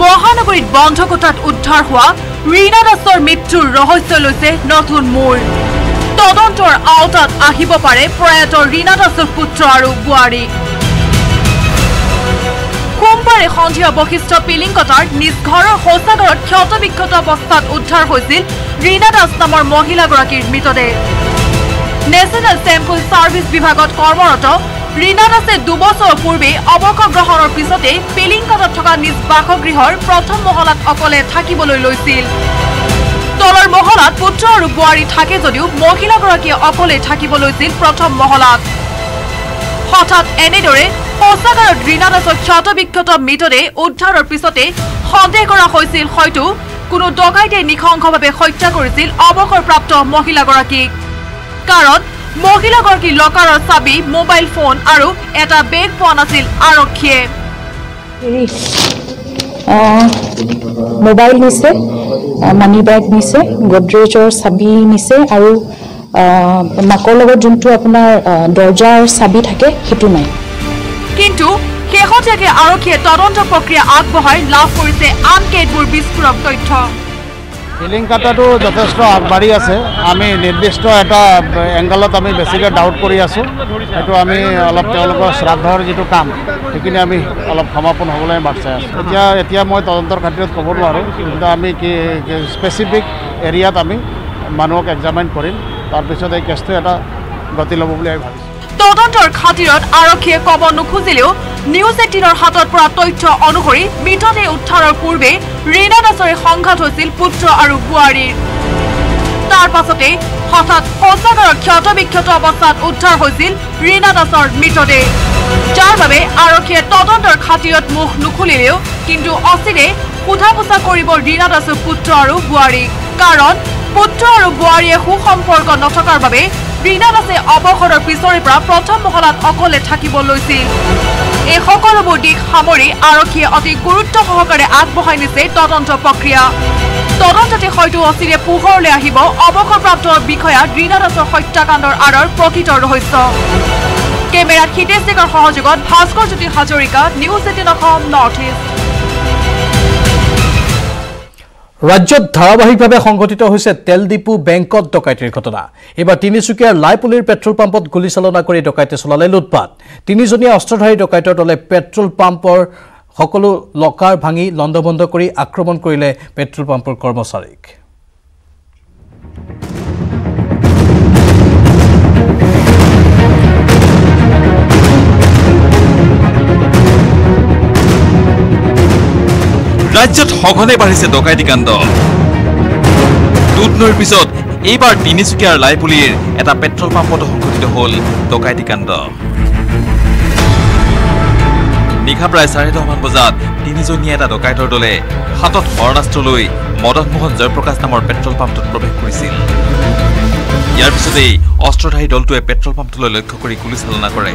মহানগৰীত বন্ধক উঠাত উদ্ধাৰ হোৱা ৰীনা দাসৰ মৃত্যুৰ ৰহস্য লৈছে নতুন মূৰ তদন্তৰ আওতাত আহিব পাৰে প্ৰয়াত ৰীনা দাসৰ পুত্ৰ আৰু বোৱাৰী সোমবাৰে সন্ধিয়া বশিষ্ঠ পিলিংকটাৰ নিজ ঘৰৰ শৌচাগাৰত ক্ষতবিক্ষত অৱস্থাত উদ্ধাৰ হৈছিল ৰীনা দাস নামৰ মহিলাগৰাকীৰ মৃতদেহ নেশ্যনেল চেম্পল ছাৰ্ভিচ বিভাগত কৰ্মৰত ৰীনা দাসে 2 বছৰ পূৰ্বে অৱসৰ গ্ৰহণৰ পিছতে পিলিংকটাত থকা নিজ বাসগৃহৰ প্ৰথম মহলাত অকলে থাকিবলৈ লৈছিল তলৰ মহলাত পুত্ৰ আৰু বোৱাৰী থাকে যদিও মহিলাগৰাকীয়ে অকলে থাকিব লৈছিল প্ৰথম মহলাত হঠাৎ এনেদৰে শৌচাগাৰত ৰীনা দাসৰ ক্ষতবিক্ষত মৃতদেহ উদ্ধাৰৰ পিছতে সন্দেহ কৰা হৈছিল হয়তো কোনো ডকাইতে নিখংসভাৱে হত্যা কৰিছিল অৱসৰপ্ৰাপ্ত মহিলাগৰাকীক কাৰণ মহিলাগৰাকীৰ লকাৰৰ চাবি মোবাইল ফোন আৰু এটা বেগ পোৱা নাছিল আৰক্ষীয়ে মোবাইল নিছে মানি বেগ নিছে গোদৰেজৰ চাবি নিছে আৰু মাকৰ লগত যোনটো আপোনাৰ দৰ্জাৰ চাবি থাকে সেইটো নাই কিন্তু শেহতীয়াকৈ আৰক্ষীয়ে তদন্ত প্ৰক্ৰিয়া আগবঢ়াই লাভ কৰিছে আন কেতবোৰ বিস্ফোৰক তথ্য পিলিংকাটাটো যথেষ্ট আগবাঢ়ি আছে আমি নিৰ্দিষ্ট এটা এংগলত আমি বেছিকৈ ডাউট কৰি আছোঁ সেইটো আমি অলপ তেওঁলোকৰ শ্ৰাদ্ধৰ যিটো কাম সেইখিনি আমি অলপ সমাপন হ'বলৈ বাট চাই আছোঁ এতিয়া মই তদন্তৰ খাতিৰত ক'ব নোৱাৰোঁ কিন্তু আমি কি স্পেচিফিক এৰিয়াত আমি মানুহক এক্সামিন কৰিম তাৰপিছত এই কেছটো এটা গতি ল'ব বুলি আমি ভাবিছোঁ তদন্তৰ খাতিৰত আৰক্ষীয়ে ক'ব নোখোজিলেও নিউজ 18ৰ হাতত পৰা তথ্য অনুসৰি মৃতদেহ উদ্ধাৰৰ পূৰ্বে ৰীনা দাসৰে সংঘাত হৈছিল পুত্ৰ আৰু বোৱাৰীৰ তাৰ পাছতে হঠাৎ শৌচাগাৰৰ ক্ষতবিক্ষত অৱস্থাত উদ্ধাৰ হৈছিল ৰীনা দাসৰ মৃতদেহ যাৰ বাবে আৰক্ষীয়ে তদন্তৰ খাতিৰত মুখ নুখুলিলেও কিন্তু অচিৰে সোধা পোছা কৰিব ৰীনা দাসৰ পুত্ৰ আৰু বোৱাৰীক কাৰণ পুত্ৰ আৰু বোৱাৰীয়ে সুসম্পৰ্ক নথকাৰ বাবে ৰীনা দাসে অৱসৰৰ পিছৰে পৰা প্ৰথম মহলাত অকলে থাকিব লৈছিল এই সকলোবোৰ দিশ সামৰি আৰক্ষীয়ে অতি গুৰুত্ব সহকাৰে আগবঢ়াই নিছে তদন্ত প্ৰক্ৰিয়া তদন্ততে হয়তো অচিৰে পোহৰলৈ আহিব অৱসৰপ্ৰাপ্ত বিষয়া ৰীনা দাসৰ হত্যাকাণ্ডৰ আঁৰৰ প্ৰকৃত ৰহস্য কেমেৰাত হিতেশ ডেকাৰ সহযোগত Bhaskar Jyoti Hazarika news 18 Assam north east ৰাজ্যত ধাৰাবাহিকভাৱে সংঘটিত হৈছে তেল ডিপু বেংকত ডকাইতিৰ ঘটনা এবাৰ তিনিচুকীয়াৰ লাইপুলিৰ পেট্ৰল পাম্পত গুলীচালনা কৰি ডকাইতে চলালে লুটপাট তিনিজনীয়া অস্ত্ৰধাৰী ডকাইতৰ দলে পেট্ৰল পাম্পৰ সকলো লকাৰ ভাঙি লণ্ডভণ্ড কৰি আক্ৰমণ কৰিলে পেট্ৰল পাম্পৰ কৰ্মচাৰীক ৰাজ্যত সঘনে বাঢ়িছে ডকাইতি কাণ্ড দুধনৈৰ পিছত এইবাৰ তিনিচুকীয়াৰ লাইপুলিৰ এটা পেট্ৰল পাম্পত সংঘটিত হ'ল ডকাইতি কাণ্ড নিশা প্ৰায় 10:30 বজাত 3জনীয়া এটা ডকাইতৰ দলে হাতত শৰণাস্ত্ৰ লৈ মদন মোহন জয়প্ৰকাশ নামৰ পেট্ৰল পাম্পটোত প্ৰৱেশ কৰিছিল। ইয়াৰ পিছতেই অস্ত্ৰধাৰী দলটোৱে পেট্ৰল পাম্পটোলৈ লক্ষ্য কৰি গুলীচালনা কৰে।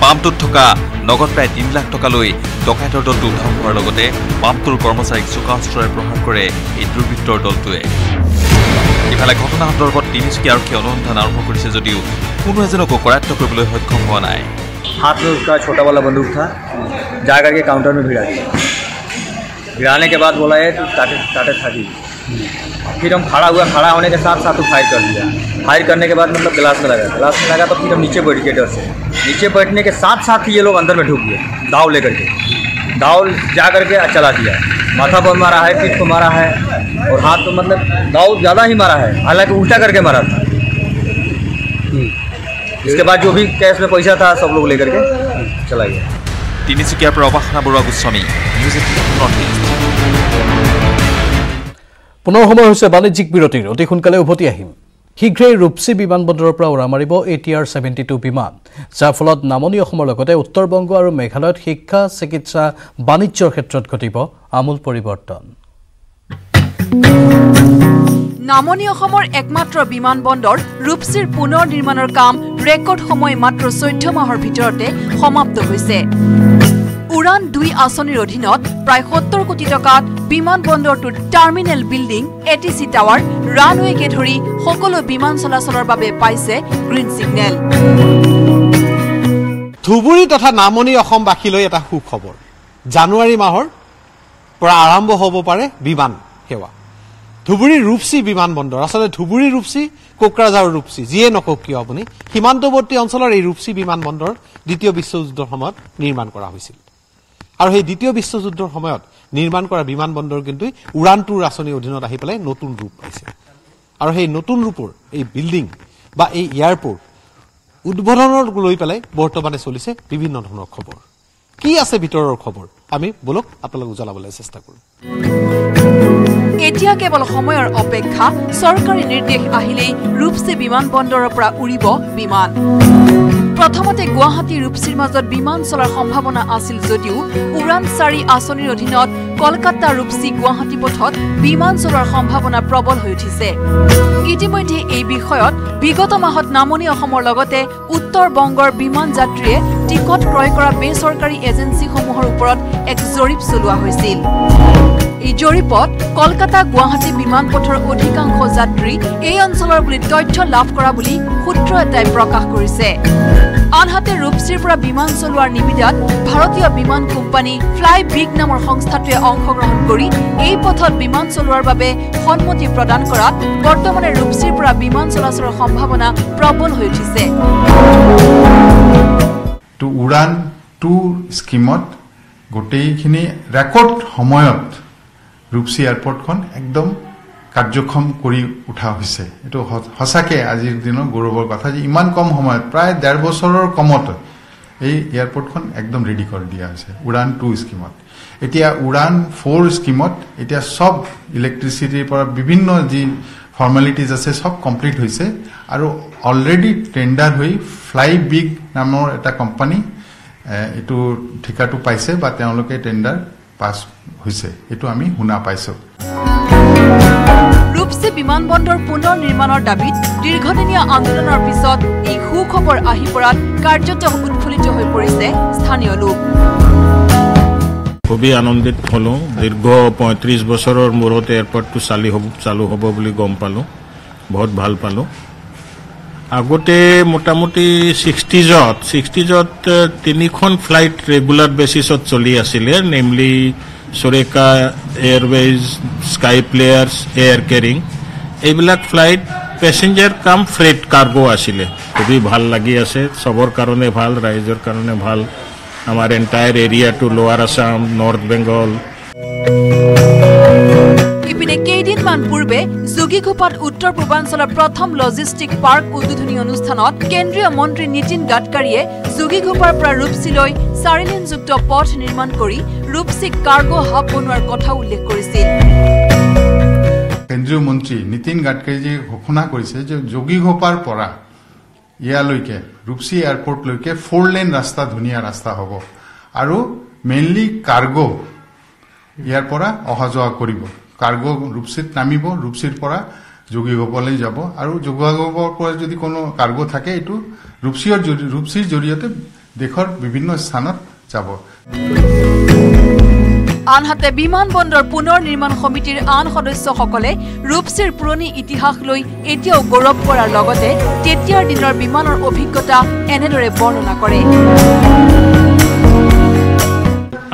পাম্পটোত থকা নগদ প্ৰায় 3 লাখ টকা লৈ ডকাইতৰ দলটো উদ্ধাৰ হোৱাৰ লগতে পাম্পটোৰ কৰ্মচাৰীক চোকা অস্ত্ৰৰে প্ৰহাৰ কৰে এই দুৰ্বৃত্তৰ দলটোৱে। ইফালে ঘটনা সন্দৰ্ভত তিনিচুকীয়া আৰক্ষীয়ে অনুসন্ধান আৰম্ভ কৰিছে যদিও কোনো এজনকো কৰায়ত্ব কৰিবলৈ সক্ষম হোৱা নাই। हाथ में उसका छोटा वाला बंदूक था, जा करके काउंटर में भिड़ा दिया। गिराने के बाद बोला है तो टाटे था जी। फिर हम खड़ा होने के साथ साथ तो फायर कर दिया। फायर करने के बाद मतलब गिलास में लगा तो फिर हम नीचे बैठ गए डर से। नीचे बैठने के साथ साथ ही ये लोग अंदर में ढुक गए दाव लेकर के। दाव जा करके चला दिया, माथा पर मारा है, पीठ को मारा है और हाथ को मतलब दाव ज़्यादा ही मारा है, हालांकि उल्टा करके मारा था। इसके बाद जो भी कैश में पैसा था सब लोग लेकर के चला गया। তিনিচুকীয়াৰ পৰা অবাসনা Barua Goswami, news 18 north east. পুনৰ সময় হৈছে বাণিজ্যিক বিৰতিৰ। অতি সোনকালে উভতি আহিম। শীঘ্ৰেই ৰূপসী বিমানবন্দৰৰ পৰা উৰা মাৰিব ATR-72 বিমান, যাৰ ফলত নামনি অসমৰ লগতে উত্তৰ বংগ আৰু মেঘালয়ত শিক্ষা, চিকিৎসা, বাণিজ্যৰ ক্ষেত্ৰত ঘটিব আমূল পৰিৱৰ্তন। নামনি অসমৰ একমাত্ৰ বিমানবন্দৰ ৰূপসীৰ পুনৰ নিৰ্মাণৰ কাম ৰেকৰ্ড সময় মাত্ৰ 14 মাহৰ ভিতৰতে সমাপ্ত হৈছে। উড়ান 2 আঁচনিৰ অধীনত প্ৰায় 70 কোটি টকাত বিমানবন্দৰটোৰ টাৰ্মিনেল বিল্ডিং, ATC টাৱাৰ, ৰানৱেকে ধৰি সকলো বিমান চলাচলৰ বাবে পাইছে গ্ৰীণ সিগনেল। ধুবুৰী তথা নামনি অসমবাসীলৈ এটা সুখবৰ। জানুৱাৰী মাহৰ পৰা আৰম্ভ হ'ব পাৰে বিমান সেৱা। ধুবুৰী ৰূপসী বিমানবন্দৰ, আচলতে ধুবুৰী ৰূপসী, কোকৰাঝাৰ ৰূপসী, যিয়ে নকওক কিয় আপুনি, সীমান্তৱৰ্তী অঞ্চলৰ এই ৰূপসী বিমানবন্দৰ দ্বিতীয় বিশ্বযুদ্ধৰ সময়ত নিৰ্মাণ কৰা হৈছিল। আৰু সেই দ্বিতীয় বিশ্বযুদ্ধৰ সময়ত নিৰ্মাণ কৰা বিমানবন্দৰ কিন্তু উড়ান 2 আঁচনিৰ অধীনত আহি পেলাই নতুন ৰূপ পাইছে। আৰু সেই নতুন ৰূপৰ এই বিল্ডিং বা এই এয়াৰপোৰ্ট উদ্বোধনৰ লৈ পেলাই বৰ্তমানে চলিছে বিভিন্ন ধৰণৰ খবৰ। কি আছে ভিতৰৰ খবৰ আমি বলক আপোনালোক উজলাবলৈ চেষ্টা কৰোঁ। এতিয়া কেৱল সময়ৰ অপেক্ষা, চৰকাৰী নিৰ্দেশ আহিলেই ৰূপসী বিমানবন্দৰৰ পৰা উৰিব বিমান। প্ৰথমতে গুৱাহাটী ৰূপসীৰ মাজত বিমান চলাৰ সম্ভাৱনা আছিল যদিও উড়ান 4 আঁচনিৰ অধীনত কলকাতা ৰূপসী গুৱাহাটী পথত বিমান চলোৱাৰ সম্ভাৱনা প্ৰবল হৈ উঠিছে। ইতিমধ্যে এই বিষয়ত বিগত মাহত নামনি অসমৰ লগতে উত্তৰ বংগৰ বিমান যাত্ৰীয়ে টিকট ক্ৰয় কৰা বেচৰকাৰী এজেন্সিসমূহৰ ওপৰত এক জৰীপ চলোৱা হৈছিল। এই জৰীপত কলকাতা গুৱাহাটী বিমান পথৰ অধিকাংশ যাত্ৰী এই অঞ্চলৰ বুলি তথ্য লাভ কৰা বুলি সূত্ৰ এটাই প্ৰকাশ কৰিছে। আনহাতে ৰূপসীৰ পৰা বিমান চলোৱাৰ নিমিত্তত ভাৰতীয় বিমান কোম্পানী ফ্লাই বিগ নামৰ সংস্থাটোৱে অংশগ্ৰহণ কৰি এই পথত বিমান চলোৱাৰ বাবে সন্মতি প্ৰদান কৰাত বৰ্তমানে ৰূপসীৰ পৰা বিমান চলাচলৰ সম্ভাৱনা প্ৰবল হৈ উঠিছে। উড়ান 2 স্কিমত গোটেইখিনি ৰেকৰ্ড সময়ত ৰূপসী এয়াৰপোৰ্টখন একদম কাৰ্যক্ষম কৰি উঠা হৈছে। এইটো সঁচাকৈ আজিৰ দিনৰ গৌৰৱৰ কথা যে ইমান কম সময়ত প্ৰায় 1.5 বছৰৰ কমত এই এয়াৰপোৰ্টখন একদম ৰেডি কৰি দিয়া হৈছে উড়ান 2 স্কিমত। এতিয়া উড়ান 4 স্কিমত এতিয়া সব ইলেক্ট্ৰিচিটিৰ পৰা বিভিন্ন যি ফৰ্মেলিটিজ আছে সব কমপ্লিট হৈছে আৰু অলৰেডি টেণ্ডাৰ হৈ ফ্লাই বিগ নামৰ এটা কোম্পানী এইটো ঠিকাটো পাইছে বা তেওঁলোকে টেণ্ডাৰ পাছ হৈছে, এইটো আমি শুনা পাইছো। ৰূপসী বিমানবন্দৰ পুনৰ নিৰ্মাণৰ দাবীত দীৰ্ঘদিনীয়া আন্দোলনৰ পিছত এই সুখবৰ আহি পৰাত কাৰ্যত উৎফুল্লিত হৈ পৰিছে স্থানীয় লোক। খুবই আনন্দিত হলো। দীৰ্ঘ 35 বছৰৰ মূৰত এয়াৰপৰ্টটো চালু হ'ব বুলি গম পালো, বহুত ভাল পালো। আগতে মোটামুটি 60জত 3খন ফ্লাইট ৰেগুলাৰ বেচিছত চলি আছিলে, namely Surekha Airways, sky players, air carrying. এইবিলাক ফ্লাইট পেছেঞ্জাৰ কাম ফ্ৰেট কাৰ্গো আছিলে। খুবই ভাল লাগি আছে, চবৰ কাৰণে ভাল, ৰাইজৰ কাৰণে ভাল। আমাৰ এণ্টায়াৰ এৰিয়াটো লোৱাৰ আছাম, নৰ্থ বেংগল। ইপিনে কেইদিনমান পূৰ্বে যোগীঘোপাত উত্তৰ পূৰ্বাঞ্চলৰ প্ৰথম লজিষ্টিক পাৰ্ক উদ্বোধনী অনুষ্ঠানত কেন্দ্ৰীয় মন্ত্ৰী নীতিন গাডকাৰীয়ে যোগীঘোপাৰ পৰা ৰূপসীলৈ 4 লেনযুক্ত পথ নিৰ্মাণ কৰি ৰূপসীক কাৰ্গো হাব বনোৱাৰ কথা উল্লেখ কৰিছিল। কেন্দ্ৰীয় মন্ত্ৰী নীতিন গাডকাৰীয়ে ঘোষণা কৰিছে যে যোগীঘোপাৰ পৰা ইয়ালৈকে ৰূপসী এয়াৰপোৰ্টলৈকে 4 লেন ৰাস্তা, ধুনীয়া ৰাস্তা হ'ব আৰু মেইনলি কাৰ্গো ইয়াৰ পৰা অহা যোৱা কৰিব কাৰ্গো ৰূপসীত নামিব ৰূপসীৰ পৰা যোগীঘোপলৈ যাব আৰু যোগীঘোপৰ পৰা যদি কোনো কাৰ্গো থাকে এইটো ৰূপসীৰ জৰিয়তে দেশৰ বিভিন্ন স্থানত যাব আনহাতে বিমানবন্দৰ পুনৰ নিৰ্মাণ সমিতিৰ আন সদস্যসকলে ৰূপসীৰ পুৰণি ইতিহাস লৈ এতিয়াও গৌৰৱ কৰাৰ লগতে তেতিয়াৰ দিনৰ বিমানৰ অভিজ্ঞতা এনেদৰে বৰ্ণনা কৰে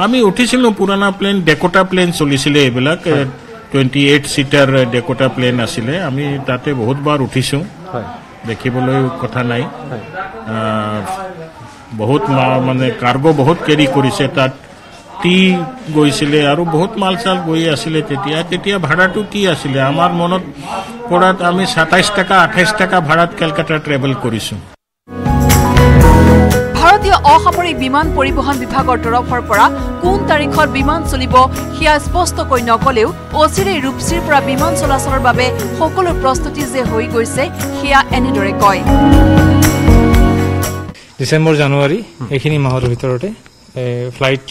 আমি উঠিছিলো পুৰণা প্লেন ডেকোটা প্লেন চলিছিলে এইবিলাক 28 সিটাৰ ডেকোটা প্লেন আছিলে আমি তাতে বহুতবাৰ উঠিছো দেখিবলৈ কথা নাই বহুত মানে কাৰ্গো বহুত কেৰি কৰিছে তাত টি গৈছিলে আৰু বহুত মাল চাল গৈ আছিলে তেতিয়া ভাড়াটো কি আছিলে আমাৰ মনত পৰাত আমি 27 টাকা 28 টাকা ভাড়াত কলকাতা ট্ৰেভেল কৰিছো ভাৰতীয় অসামৰিক বিমান পৰিবহণ বিভাগৰ তৰফৰ পৰা কোন তাৰিখত বিমান চলিব সেয়া স্পষ্টকৈ নকলেও অচিৰেই ৰূপসীৰ পৰা বিমান চলাচলৰ বাবে সকলো প্ৰস্তুতি যে হৈ গৈছে সেয়া এনেদৰে কয় ডিসেম্বৰ জানুৱাৰী এইখিনি মাহৰ ভিতৰতে ফ্লাইট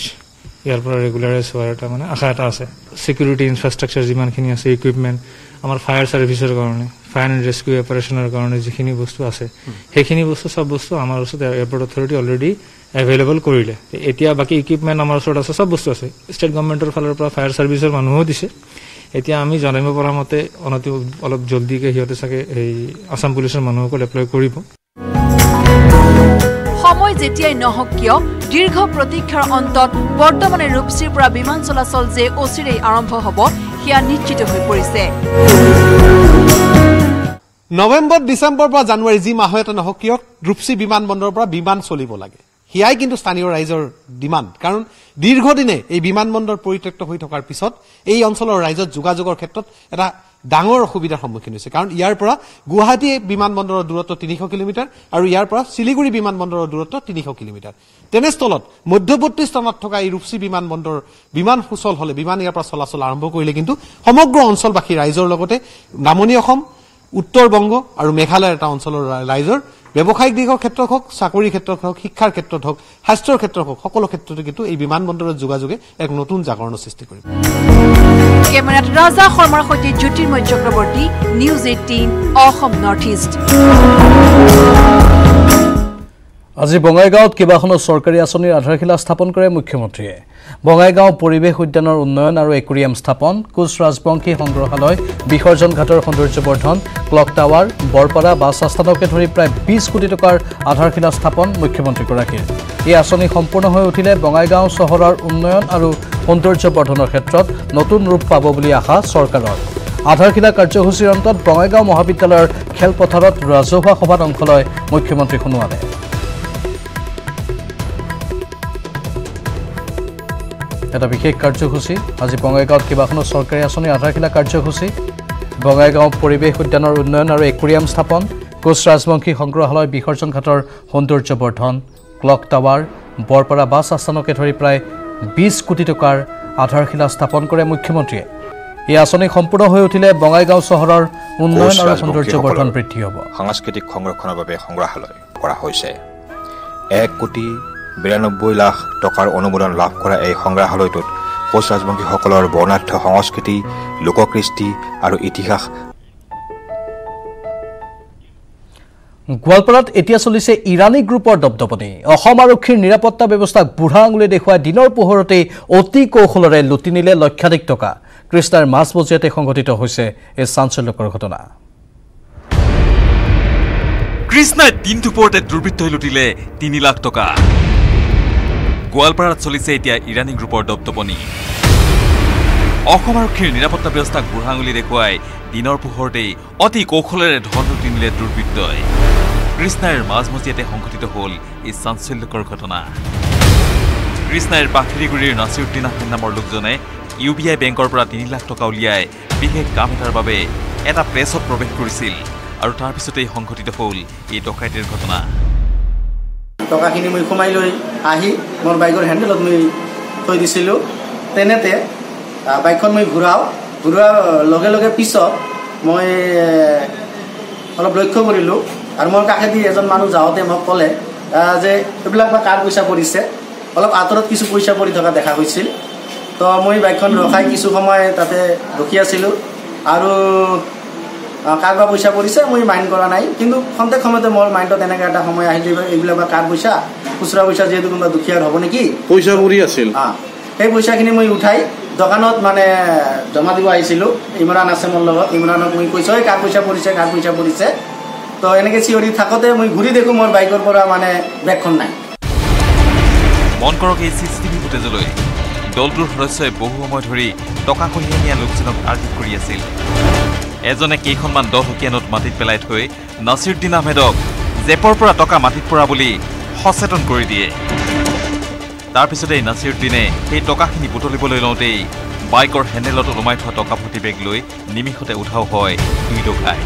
ইয়াৰ পৰা ৰেগুলাৰাইজ হোৱাৰ এটা মানে আশা এটা আছে সিকিউৰিটি ইনফ্ৰাষ্ট্ৰাকচাৰ যিমানখিনি আছে ইকুইপমেণ্ট আমাৰ ফায়াৰ সাৰ্ভিসৰ কাৰণে ফায়াৰ এণ্ড ৰেস্কিউ অপাৰেশ্যনৰ কাৰণে যিখিনি বস্তু আছে সেইখিনি বস্তু সব বস্তু আমাৰ ওচৰত এয়াৰপৰ্ট অথৰিটি অলৰেডি এভেইলেবল কৰিলে এতিয়া বাকি ইকুইপমেণ্ট আমাৰ ওচৰত আছে সব বস্তু আছে ষ্টেট গভৰ্ণমেণ্টৰ ফালৰ পৰা ফায়াৰ সাৰ্ভিসৰ মানুহো দিছে এতিয়া আমি জানিব পৰা মতে অনতি অলপ জলদিকে হিয়তে চাগে এই আসাম পুলিচৰ মানুহকো এপ্লাই কৰিব সময় যেতিয়াই নহওক কিয় দীৰ্ঘ প্ৰতীক্ষাৰ অন্তত বৰ্তমানে ৰূপসীৰ পৰা বিমান চলাচল যে অচিৰেই আৰম্ভ হ'ব সেয়া নিশ্চিত হৈ পৰিছে নৱেম্বৰ ডিচেম্বৰ বা জানুৱাৰী যি মাহ এটা নহওক কিয় ৰূপসী বিমানবন্দৰৰ পৰা বিমান চলিব লাগে হিয়াই কিন্তু স্থানীয় ৰাইজৰ ডিমাণ্ড কাৰণ দীৰ্ঘদিনে এই বিমানবন্দৰ পৰিত্যক্ত হৈ থকাৰ পিছত এই অঞ্চলৰ ৰাইজৰ যোগাযোগৰ ক্ষেত্ৰত এটা ডাঙৰ অসুবিধাৰ সন্মুখীন হৈছে কাৰণ ইয়াৰ পৰা গুৱাহাটী বিমানবন্দৰৰ দূৰত্ব 300 কিলোমিটাৰ আৰু ইয়াৰ পৰা শিলিগুৰি বিমানবন্দৰৰ দূৰত্ব 300 কিলোমিটাৰ তেনেস্থলত মধ্যৱৰ্তী স্থানত থকা এই ৰূপসী বিমানবন্দৰ বিমান সুচল হলে বিমান ইয়াৰ পৰা চলাচল আৰম্ভ কৰিলে কিন্তু সমগ্ৰ অঞ্চলবাসী ৰাইজৰ লগতে নামনি অসম উত্তৰ বংগ আৰু মেঘালয়ৰ এটা অঞ্চলৰ ৰাইজৰ ব্যৱসায়িক দিশৰ ক্ষেত্ৰত হওক চাকৰিৰ ক্ষেত্ৰত হওক শিক্ষাৰ ক্ষেত্ৰত হওক স্বাস্থ্যৰ ক্ষেত্ৰত হওক সকলো ক্ষেত্ৰতে কিন্তু এই বিমানবন্দৰৰ যোগাযোগে এক নতুন জাগৰণৰ সৃষ্টি কৰিব কেমেৰাত ৰাজা শৰ্মাৰ সৈতে Jyotirmoy Chakraborty news 18 Assam north east আজি বঙাইগাঁৱত কেইবাখনো চৰকাৰী আঁচনিৰ আধাৰশিলা স্থাপন কৰে মুখ্যমন্ত্ৰীয়ে বঙাইগাঁও পৰিৱেশ উদ্যানৰ উন্নয়ন আৰু একুৰিয়াম স্থাপন কোচ ৰাজবংশী সংগ্ৰহালয় বিসৰ্জন ঘাটৰ সৌন্দৰ্যবৰ্ধন ক্লক টাৱাৰ বৰপাৰা বাছ আস্থানকে ধৰি প্ৰায় 20 কোটি টকাৰ আধাৰশিলা স্থাপন মুখ্যমন্ত্ৰীগৰাকীৰ এই আঁচনি সম্পূৰ্ণ হৈ উঠিলে বঙাইগাঁও চহৰৰ উন্নয়ন আৰু সৌন্দৰ্যবৰ্ধনৰ ক্ষেত্ৰত নতুন ৰূপ পাব বুলি আশা চৰকাৰৰ আধাৰশিলা কাৰ্যসূচীৰ অন্তত বঙাইগাঁও মহাবিদ্যালয়ৰ খেলপথাৰত ৰাজহুৱা সভাত অংশ লয় মুখ্যমন্ত্ৰী সোণোৱালে এটা বিশেষ কাৰ্যসূচী আজি বঙাইগাঁৱত কেইবাখনো চৰকাৰী আঁচনিৰ আধাৰশিলা কাৰ্যসূচী বঙাইগাঁও পৰিৱেশ উদ্যানৰ উন্নয়ন আৰু একুৰিয়াম স্থাপন কোচ ৰাজবংশী সংগ্ৰহালয় বিসৰ্জন ঘাটৰ সৌন্দৰ্যবৰ্ধন ক্লক টাৱাৰ বৰপাৰা বাছ আস্থানকে ধৰি প্ৰায় 20 কোটি টকাৰ আধাৰশিলা স্থাপন কৰে মুখ্যমন্ত্ৰীয়ে এই আঁচনি সম্পূৰ্ণ হৈ উঠিলে বঙাইগাঁও চহৰৰ উন্নয়ন আৰু সৌন্দৰ্যবৰ্ধন বৃদ্ধি হ'ব সাংস্কৃতিক সংৰক্ষণৰ বাবে সংগ্ৰহালয় কৰা হৈছে 1,92 লাখ টকাৰ অনুমোদন লাভ কৰা এই সংগ্ৰহালয়টোত কোচ ৰাজবংশীসকলৰ বৰ্ণাঢ্য সংস্কৃতি লোককৃষ্টি আৰু ইতিহাস গোৱালপাৰাত এতিয়া চলিছে ইৰানী গ্ৰুপৰ দপদপনি অসম আৰক্ষীৰ নিৰাপত্তা ব্যৱস্থাক বুঢ়া আঙুলি দেখুৱাই দিনৰ পোহৰতে অতি কৌশলেৰে লুটি নিলে লক্ষাধিক টকা কৃষ্ণাৰ মাজমজিয়াতে সংঘটিত হৈছে এই চাঞ্চল্যকৰ ঘটনা কৃষ্ণাই দিন দুপৰতে দুৰ্বৃত্তই লুটিলে 3 লাখ টকা গোৱালপাৰাত চলিছে এতিয়া ইৰানী গ্ৰুপৰ দপদপনি অসম আৰক্ষীৰ নিৰাপত্তা ব্যৱস্থাক বুঢ়া আঙুলি দেখুৱাই দিনৰ পোহৰতেই অতি কৌশলেৰে ধন লুটি নিলে দুৰ্বৃত্তই কৃষ্ণাৰ মাজমজিয়াতে সংঘটিত হ'ল এই চাঞ্চল্যকৰ ঘটনা কৃষ্ণাৰ পাখিৰিগুৰিৰ নাছিৰুদ্দিন আহমেদ নামৰ লোকজনে UBI বেংকৰ পৰা 3 লাখ টকা উলিয়াই বিশেষ কাম এটাৰ বাবে এটা প্ৰেছত প্ৰৱেশ কৰিছিল আৰু তাৰ পিছতেই সংঘটিত হ'ল এই ডকাইতিৰ ঘটনা টকাখিনি মই কমাই লৈ আহি মোৰ বাইকৰ হেণ্ডেলত মই থৈ দিছিলোঁ তেনেতে বাইকখন মই ঘূৰাৰ লগে লগে পিছত মই অলপ লক্ষ্য কৰিলোঁ আৰু মোৰ কাষেদি এজন মানুহ যাওঁতে মোক ক'লে যে এইবিলাক বা কাৰ পইচা পৰিছে অলপ আঁতৰত কিছু পইচা পৰি থকা দেখা গৈছিল তো মই বাইকখন ৰখাই কিছু সময় তাতে ৰখি আছিলোঁ আৰু কাৰোবাৰ পইচা পৰিছে মই মাইণ্ড কৰা নাই কিন্তু খন্তেক সময়তে মোৰ মাইণ্ডত এনেকৈ এটা সময় আহিলে এইবিলাক বা কাৰ পইচা খুচুৰা পইচা যিহেতু কোনোবা দুখীয়াৰ হ'ব নেকি পইচা পৰি আছিল সেই পইচাখিনি মই উঠাই দোকানত মানে জমা দিব আহিছিলোঁ ইমৰাণ আছে মোৰ লগত ইমৰাণক মই কৈছোঁ কাৰ পইচা পৰিছে তো এনেকৈ চিঞৰি থাকোঁতে মই ঘূৰি দেখোঁ মোৰ বাইকৰ পৰা মানে বেগখন নাই মন কৰক এই চিচিটিভি ফুটেজলৈ দলটোৰ সদস্যই বহু সময় ধৰি টকা কঢ়িয়াই নিয়া লোকজনক আৰ্টিক কৰি আছিল এজনে কেইখনমান 10 টকীয়া নোট মাটিত পেলাই থৈ নাছিৰুদ্দিন আহমেদক জেপৰ পৰা টকা মাটিত পৰা বুলি সচেতন কৰি দিয়ে তাৰ পিছতে নাছিৰুদ্দিনে সেই টকাখিনি বুটলিবলৈ লওঁতেই বাইকৰ হেণ্ডেলত ওলমাই থোৱা টকা ভৰ্তি বেগ লৈ নিমিষতে উঠাও হয় 2 টকাই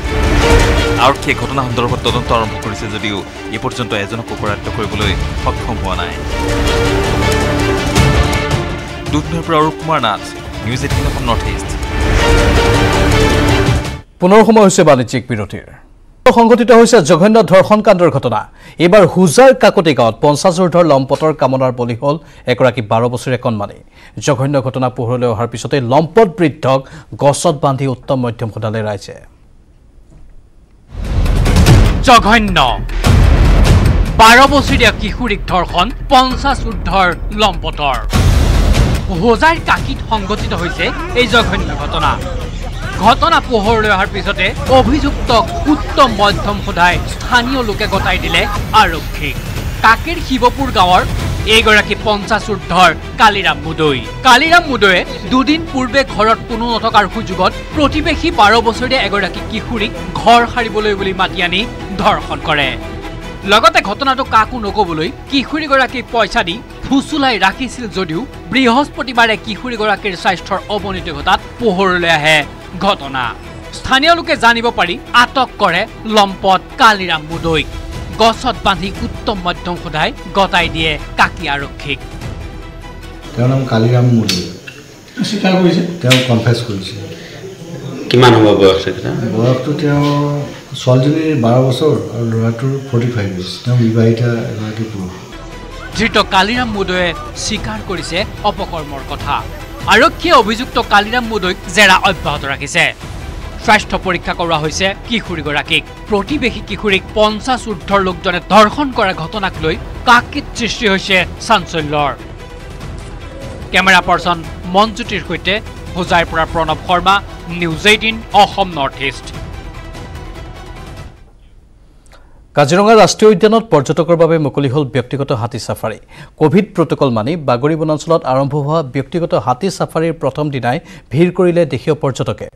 আৰক্ষীয়ে ঘটনা সন্দৰ্ভত তদন্ত আৰম্ভ কৰিছে যদিও এই পৰ্যন্ত এজনকো কৰায়ত্ব কৰিবলৈ সক্ষম হোৱা নাই দুধনৈৰ পৰা Arup Kumar Nath news 18 north east পুনৰ সময় হৈছে বাণিজ্যিক বিৰতিৰ সংঘটিত হৈছে জঘন্য ধৰ্ষণ কাণ্ডৰ ঘটনা এবাৰ হুজাৰ কাকতি গাঁৱত 50 ঊৰ্ধৰ লম্পটৰ কামনাৰ বলি হ'ল এগৰাকী 12 বছৰীয়া কণমানি জঘন্য ঘটনা পোহৰলৈ অহাৰ পিছতে লম্পট বৃদ্ধক গছত বান্ধি উত্তম মধ্যম সদালে ৰাইজে জঘন্য 12 বছৰীয়া কিশোৰীক ধৰ্ষণ 50 ঊৰ্ধৰ লম্পটৰ হোজাৰ কাকিত সংঘটিত হৈছে এই জঘন্য ঘটনা পোহৰলৈ অহাৰ পিছতে অভিযুক্তক উত্তম মধ্যম সদায় স্থানীয় লোকে গতাই দিলে আৰক্ষীক কাকিৰ শিৱপুৰ গাঁৱৰ এইগৰাকী 50 ঊৰ্ধৰ কালিৰাম মুদৈয়ে দুদিন পূৰ্বে ঘৰত কোনো নথকাৰ সুযোগত প্ৰতিবেশী 12 বছৰীয়া এগৰাকী কিশোৰীক ঘৰ সাৰিবলৈ বুলি মাতি আনি ধৰ্ষণ কৰে লগতে ঘটনাটো কাকো নকবলৈ কিশোৰীগৰাকীক পইচা দি ফুচুলাই ৰাখিছিল যদিও বৃহস্পতিবাৰে কিশোৰীগৰাকীৰ স্বাস্থ্যৰ অৱনতি ঘটাত পোহৰলৈ আহে ঘটনা স্থানীয় লোকে জানিব পাৰি আটক কৰে লম্পট কালিৰাম মুদৈক গছত বান্ধি উত্তম মধ্যম সদায় গতাই দিয়ে কাকি আৰক্ষীক তেওঁৰ নাম কালিৰাম মুদৈ স্বীকাৰ কৰিছে তেওঁ কনফেছ কৰিছে কিমান হ'ব বয়স এটা বয়সটো তেওঁ ছোৱালীজনীৰ 12 বছৰ আৰু ল'ৰাটোৰ 45 বছৰ তেওঁ বিবাহিতা এগৰাকী পুৰুষ ধৃত কালিৰাম মুদৈয়ে স্বীকাৰ কৰিছে অপকৰ্মৰ কথা আৰক্ষীয়ে অভিযুক্ত কালিৰাম মুদৈক জেৰা অব্যাহত ৰাখিছে স্বাস্থ্য পৰীক্ষা কৰা হৈছে কিশোৰীগৰাকীক প্ৰতিবেশী কিশোৰীক 50 ঊৰ্ধৰ লোকজনে ধৰ্ষণ কৰা ঘটনাক লৈ কাকিত সৃষ্টি হৈছে চাঞ্চল্যৰ কেমেৰা পাৰ্চন মনজ্যোতিৰ সৈতে হোজাইৰ পৰা Pranab Sharma news 18 Assam north east Kaziranga ৰাষ্ট্ৰীয় উদ্যানত পৰ্যটকৰ বাবে মুকলি হ'ল ব্যক্তিগত হাতী সাফাৰী কোভিড প্ৰটোকল মানি বাগৰি বনাঞ্চলত আৰম্ভ হোৱা ব্যক্তিগত হাতী সাফাৰীৰ প্ৰথম দিনাই ভিৰ কৰিলে দেশীয় পৰ্যটকে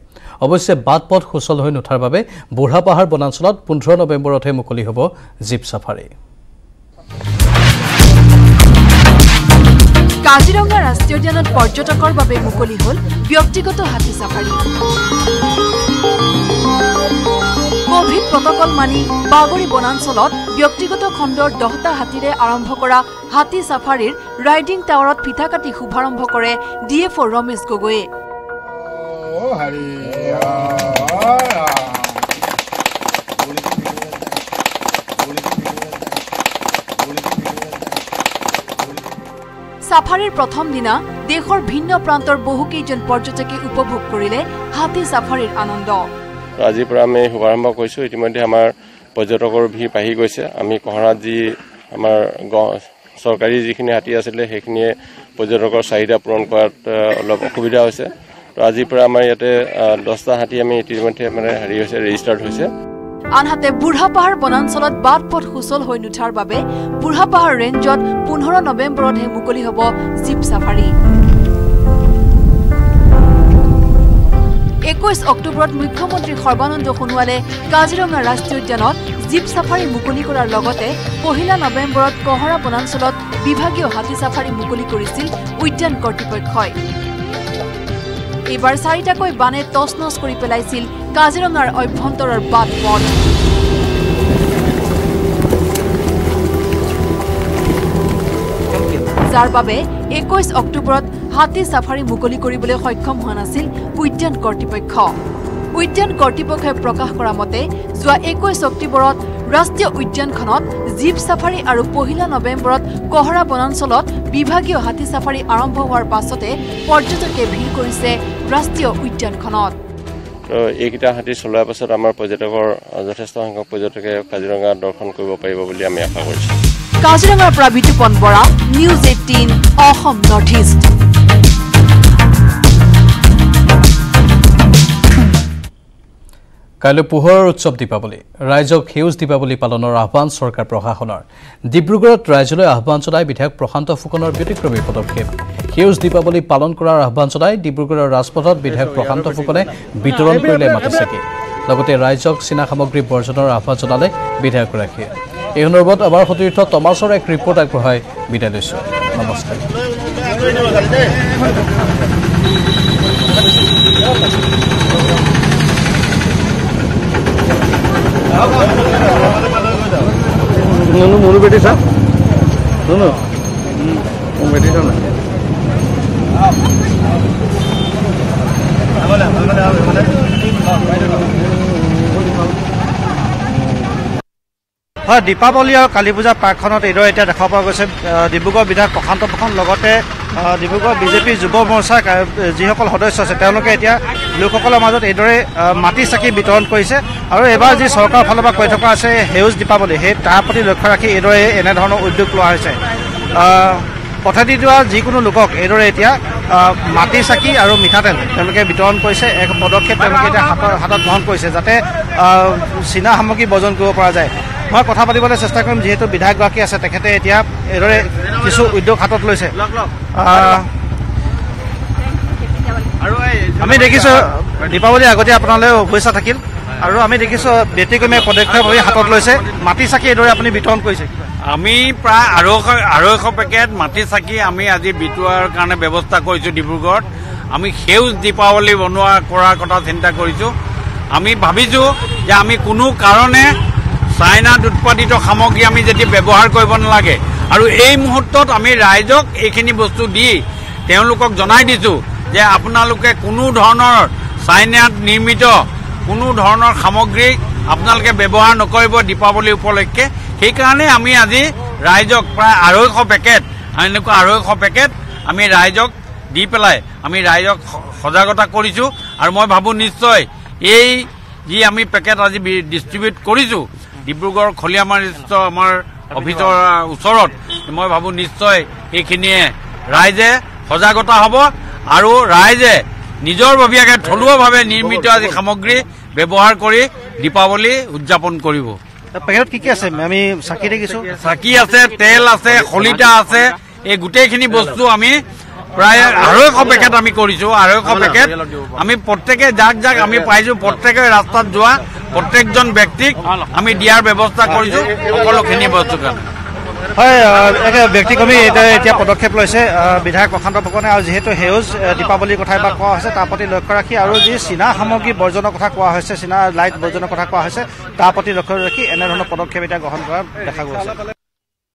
অৱশ্যে বাট পথ সুচল হৈ নুঠাৰ বাবে বুঢ়াপাহাৰ বনাঞ্চলত 15 নৱেম্বৰতহে মুকলি হ'ব জীপ সাফাৰী কাজিৰঙা ৰাষ্ট্ৰীয় উদ্যানত পৰ্যটকৰ বাবে মুকলি হ'ল ব্যক্তিগত হাতী সাফাৰী কোভিড প্ৰটোকল মানি বাগৰি বনাঞ্চলত ব্যক্তিগত খণ্ডৰ 10টা হাতীৰে আৰম্ভ কৰা হাতী সাফাৰীৰ ৰাইডিং টাৱাৰত ফিঠা কাটি শুভাৰম্ভ কৰে ডিএফঅ ৰমেশ গগৈয়ে সাফাৰীৰ প্ৰথম দিনা দেশৰ ভিন্ন প্ৰান্তৰ বহুকেইজন পৰ্যটকে উপভোগ কৰিলে হাতী সাফাৰীৰ আনন্দ আজিৰ পৰা আমি শুভাৰম্ভ কৰিছোঁ ইতিমধ্যে আমাৰ পৰ্যটকৰ ভিৰ বাঢ়ি গৈছে আমি কহৰাত যি আমাৰ চৰকাৰী যিখিনি হাতী আছিলে সেইখিনিয়ে পৰ্যটকৰ চাহিদা পূৰণ কৰাত অলপ অসুবিধা হৈছে তো আজিৰ পৰা আমাৰ ইয়াতে 10টা হাতী আমি ইতিমধ্যে মানে হৈছে ৰেজিষ্টাৰ্ড হৈছে আনহাতে বুঢ়াপাহাৰ বনাঞ্চলত বাট পথ সুচল হৈ নুঠাৰ বাবে বুঢ়াপাহাৰ ৰেঞ্জত 15 নৱেম্বৰতহে মুকলি হ'ব জীপ সাফাৰী 21 অক্টোবৰত মুখ্যমন্ত্ৰী সৰ্বানন্দ সোণোৱালে কাজিৰঙা ৰাষ্ট্ৰীয় উদ্যানত জীপ সাফাৰী মুকলি কৰাৰ লগতে 1 নৱেম্বৰত কহৰা বনাঞ্চলত বিভাগীয় হাতী সাফাৰী মুকলি কৰিছিল উদ্যান কৰ্তৃপক্ষই এইবাৰ 4টাকৈ বানে তছনছ কৰি পেলাইছিল কাজিৰঙাৰ অভ্যন্তৰৰ বাট পথ যাৰ বাবে 21 অক্টোবৰত হাতী সাফাৰী মুকলি কৰিবলৈ সক্ষম হোৱা নাছিল উদ্যান কৰ্তৃপক্ষ উদ্যান কৰ্তৃপক্ষই প্ৰকাশ কৰা মতে যোৱা 21 অক্টোবৰত ৰাষ্ট্ৰীয় উদ্যানখনত জীপ ছাফাৰী আৰু 1 নৱেম্বৰত কহৰা বনাঞ্চলত বিভাগীয় হাতী ছাফাৰী আৰম্ভ হোৱাৰ পাছতে পৰ্যটকে ভিৰ কৰিছে ৰাষ্ট্ৰীয় উদ্যানখনত। এইকেইটা হাতী চলোৱাৰ পাছত আমাৰ পৰ্যটকৰ যথেষ্ট সংখ্যক পৰ্যটকে কাজিৰঙা দৰ্শন কৰিব পাৰিব বুলি আমি আশা কৰিছোঁ। কাজিৰঙাৰ পৰা Bitupan Bora, news 18 Assam north east. কাইলৈ পোহৰৰ উৎসৱ দীপাৱলী ৰাইজক সেউজ দীপাৱলী পালনৰ আহ্বান চৰকাৰ প্ৰশাসনৰ। ডিব্ৰুগড়ত ৰাইজলৈ আহ্বান জনাই বিধায়ক প্ৰশান্ত ফুকনৰ ব্যতিক্ৰমী পদক্ষেপ। সেউজ দীপাৱলী পালন কৰাৰ আহ্বান জনাই ডিব্ৰুগড়ৰ ৰাজপথত বিধায়ক প্ৰশান্ত ফুকনে বিতৰণ কৰিলে মাটি চাকি। লগতে ৰাইজক চীনা সামগ্ৰী বৰ্জনৰ আহ্বান জনালে বিধায়কগৰাকীয়ে। এই সন্দৰ্ভত আমাৰ সতীৰ্থ তমাছৰ এক ৰিপৰ্ট আগবঢ়াই বিদায় লৈছো। নমস্কাৰ। मोनू बेटी सा दोनों बेटी सा ना হয় দীপাৱলী আৰু কালী পূজা পাৰ্কখনত এইদৰে এতিয়া দেখা পোৱা গৈছে ডিব্ৰুগড় বিধায়ক প্ৰশান্ত ফুকন লগতে ডিব্ৰুগড় বিজেপি যুৱ মৰ্চাৰ যিসকল সদস্য আছে তেওঁলোকে এতিয়া লোকসকলৰ মাজত এইদৰে মাটি চাকি বিতৰণ কৰিছে আৰু এবাৰ যি চৰকাৰৰ ফালৰ পৰা কৈ থকা আছে সেউজ দীপাৱলী সেই তাৰ প্ৰতি লক্ষ্য ৰাখি এইদৰে এনেধৰণৰ উদ্যোগ লোৱা হৈছে। পথেদি যোৱা যিকোনো লোকক এইদৰে এতিয়া মাটি চাকি আৰু মিঠাতেল তেওঁলোকে বিতৰণ কৰিছে। এক পদক্ষেপ তেওঁলোকে এতিয়া হাতত গ্ৰহণ কৰিছে যাতে চীনা সামগ্ৰী বৰ্জন কৰিব পৰা যায়। মই কথা পাতিবলৈ চেষ্টা কৰিম যিহেতু বিধায়কগৰাকী আছে তেখেতে এতিয়া এইদৰে কিছু উদ্যোগ হাতত লৈছে। আমি দেখিছোঁ দীপাৱলী আগতে আপোনালৈ শুভেচ্ছা থাকিল আৰু আমি দেখিছোঁ ব্যতিক্ৰমী পদক্ষেপ হাতত লৈছে। মাটি চাকি এইদৰে আপুনি বিতৰণ কৰিছে। আমি প্ৰায় 250 পেকেট মাটি চাকি আমি আজি বিতোৱাৰ কাৰণে ব্যৱস্থা কৰিছোঁ ডিব্ৰুগড়ত। আমি সেউজ দীপাৱলী কৰাৰ কথা চিন্তা কৰিছোঁ। আমি ভাবিছোঁ যে আমি কোনো কাৰণে চাইনাত উৎপাদিত সামগ্ৰী আমি যদি ব্যৱহাৰ কৰিব নালাগে আৰু এই মুহূৰ্তত আমি ৰাইজক এইখিনি বস্তু দি তেওঁলোকক জনাই দিছোঁ যে আপোনালোকে কোনো ধৰণৰ চাইনাত নিৰ্মিত কোনো ধৰণৰ সামগ্ৰী আপোনালোকে ব্যৱহাৰ নকৰিব দীপাৱলী উপলক্ষে। সেইকাৰণে আমি আজি ৰাইজক প্ৰায় 250 পেকেট এনেকুৱা 250 পেকেট আমি ৰাইজক দি পেলাই আমি ৰাইজক সজাগতা কৰিছোঁ। আৰু মই ভাবোঁ নিশ্চয় এই যি আমি পেকেট আজি ডিষ্ট্ৰিবিউট কৰিছোঁ ডিব্ৰুগড় খলিয়ামাৰিস্থ আমাৰ অফিচৰ ওচৰত, মই ভাবোঁ নিশ্চয় এইখিনিয়ে ৰাইজে সজাগতা হ'ব আৰু ৰাইজে নিজৰববীয়াকৈ থলুৱাভাৱে নিৰ্মিত আজি সামগ্ৰী ব্যৱহাৰ কৰি দীপাৱলী উদযাপন কৰিব। পেকেটত কি কি আছে? আমি চাকি দেখিছোঁ, চাকি আছে, তেল আছে, শলিতা আছে। এই গোটেইখিনি বস্তু আমি প্ৰায় 250 পেকেট আমি কৰিছোঁ। 250 পেকেট আমি প্ৰত্যেকে যাক আমি পাইছোঁ প্ৰত্যেকে ৰাস্তাত যোৱা প্ৰত্যেকজন ব্যক্তিক আমি দিয়াৰ ব্যৱস্থা কৰিছোঁ সকলোখিনি বস্তুৰ কাৰণে। হয় ব্যক্তিক্ৰমী এতিয়া পদক্ষেপ লৈছে বিধায়ক প্ৰশান্ত ফুকনে। আৰু যিহেতু সেউজ দীপাৱলীৰ কথা এবাৰ কোৱা হৈছে তাৰ প্ৰতি লক্ষ্য ৰাখি আৰু যি চীনা সামগ্ৰী বৰ্জনৰ কথা কোৱা হৈছে, চীনা লাইট বৰ্জনৰ কথা কোৱা হৈছে তাৰ প্ৰতি লক্ষ্য ৰাখি এনেধৰণৰ পদক্ষেপ এতিয়া গ্ৰহণ কৰা দেখা গৈছে।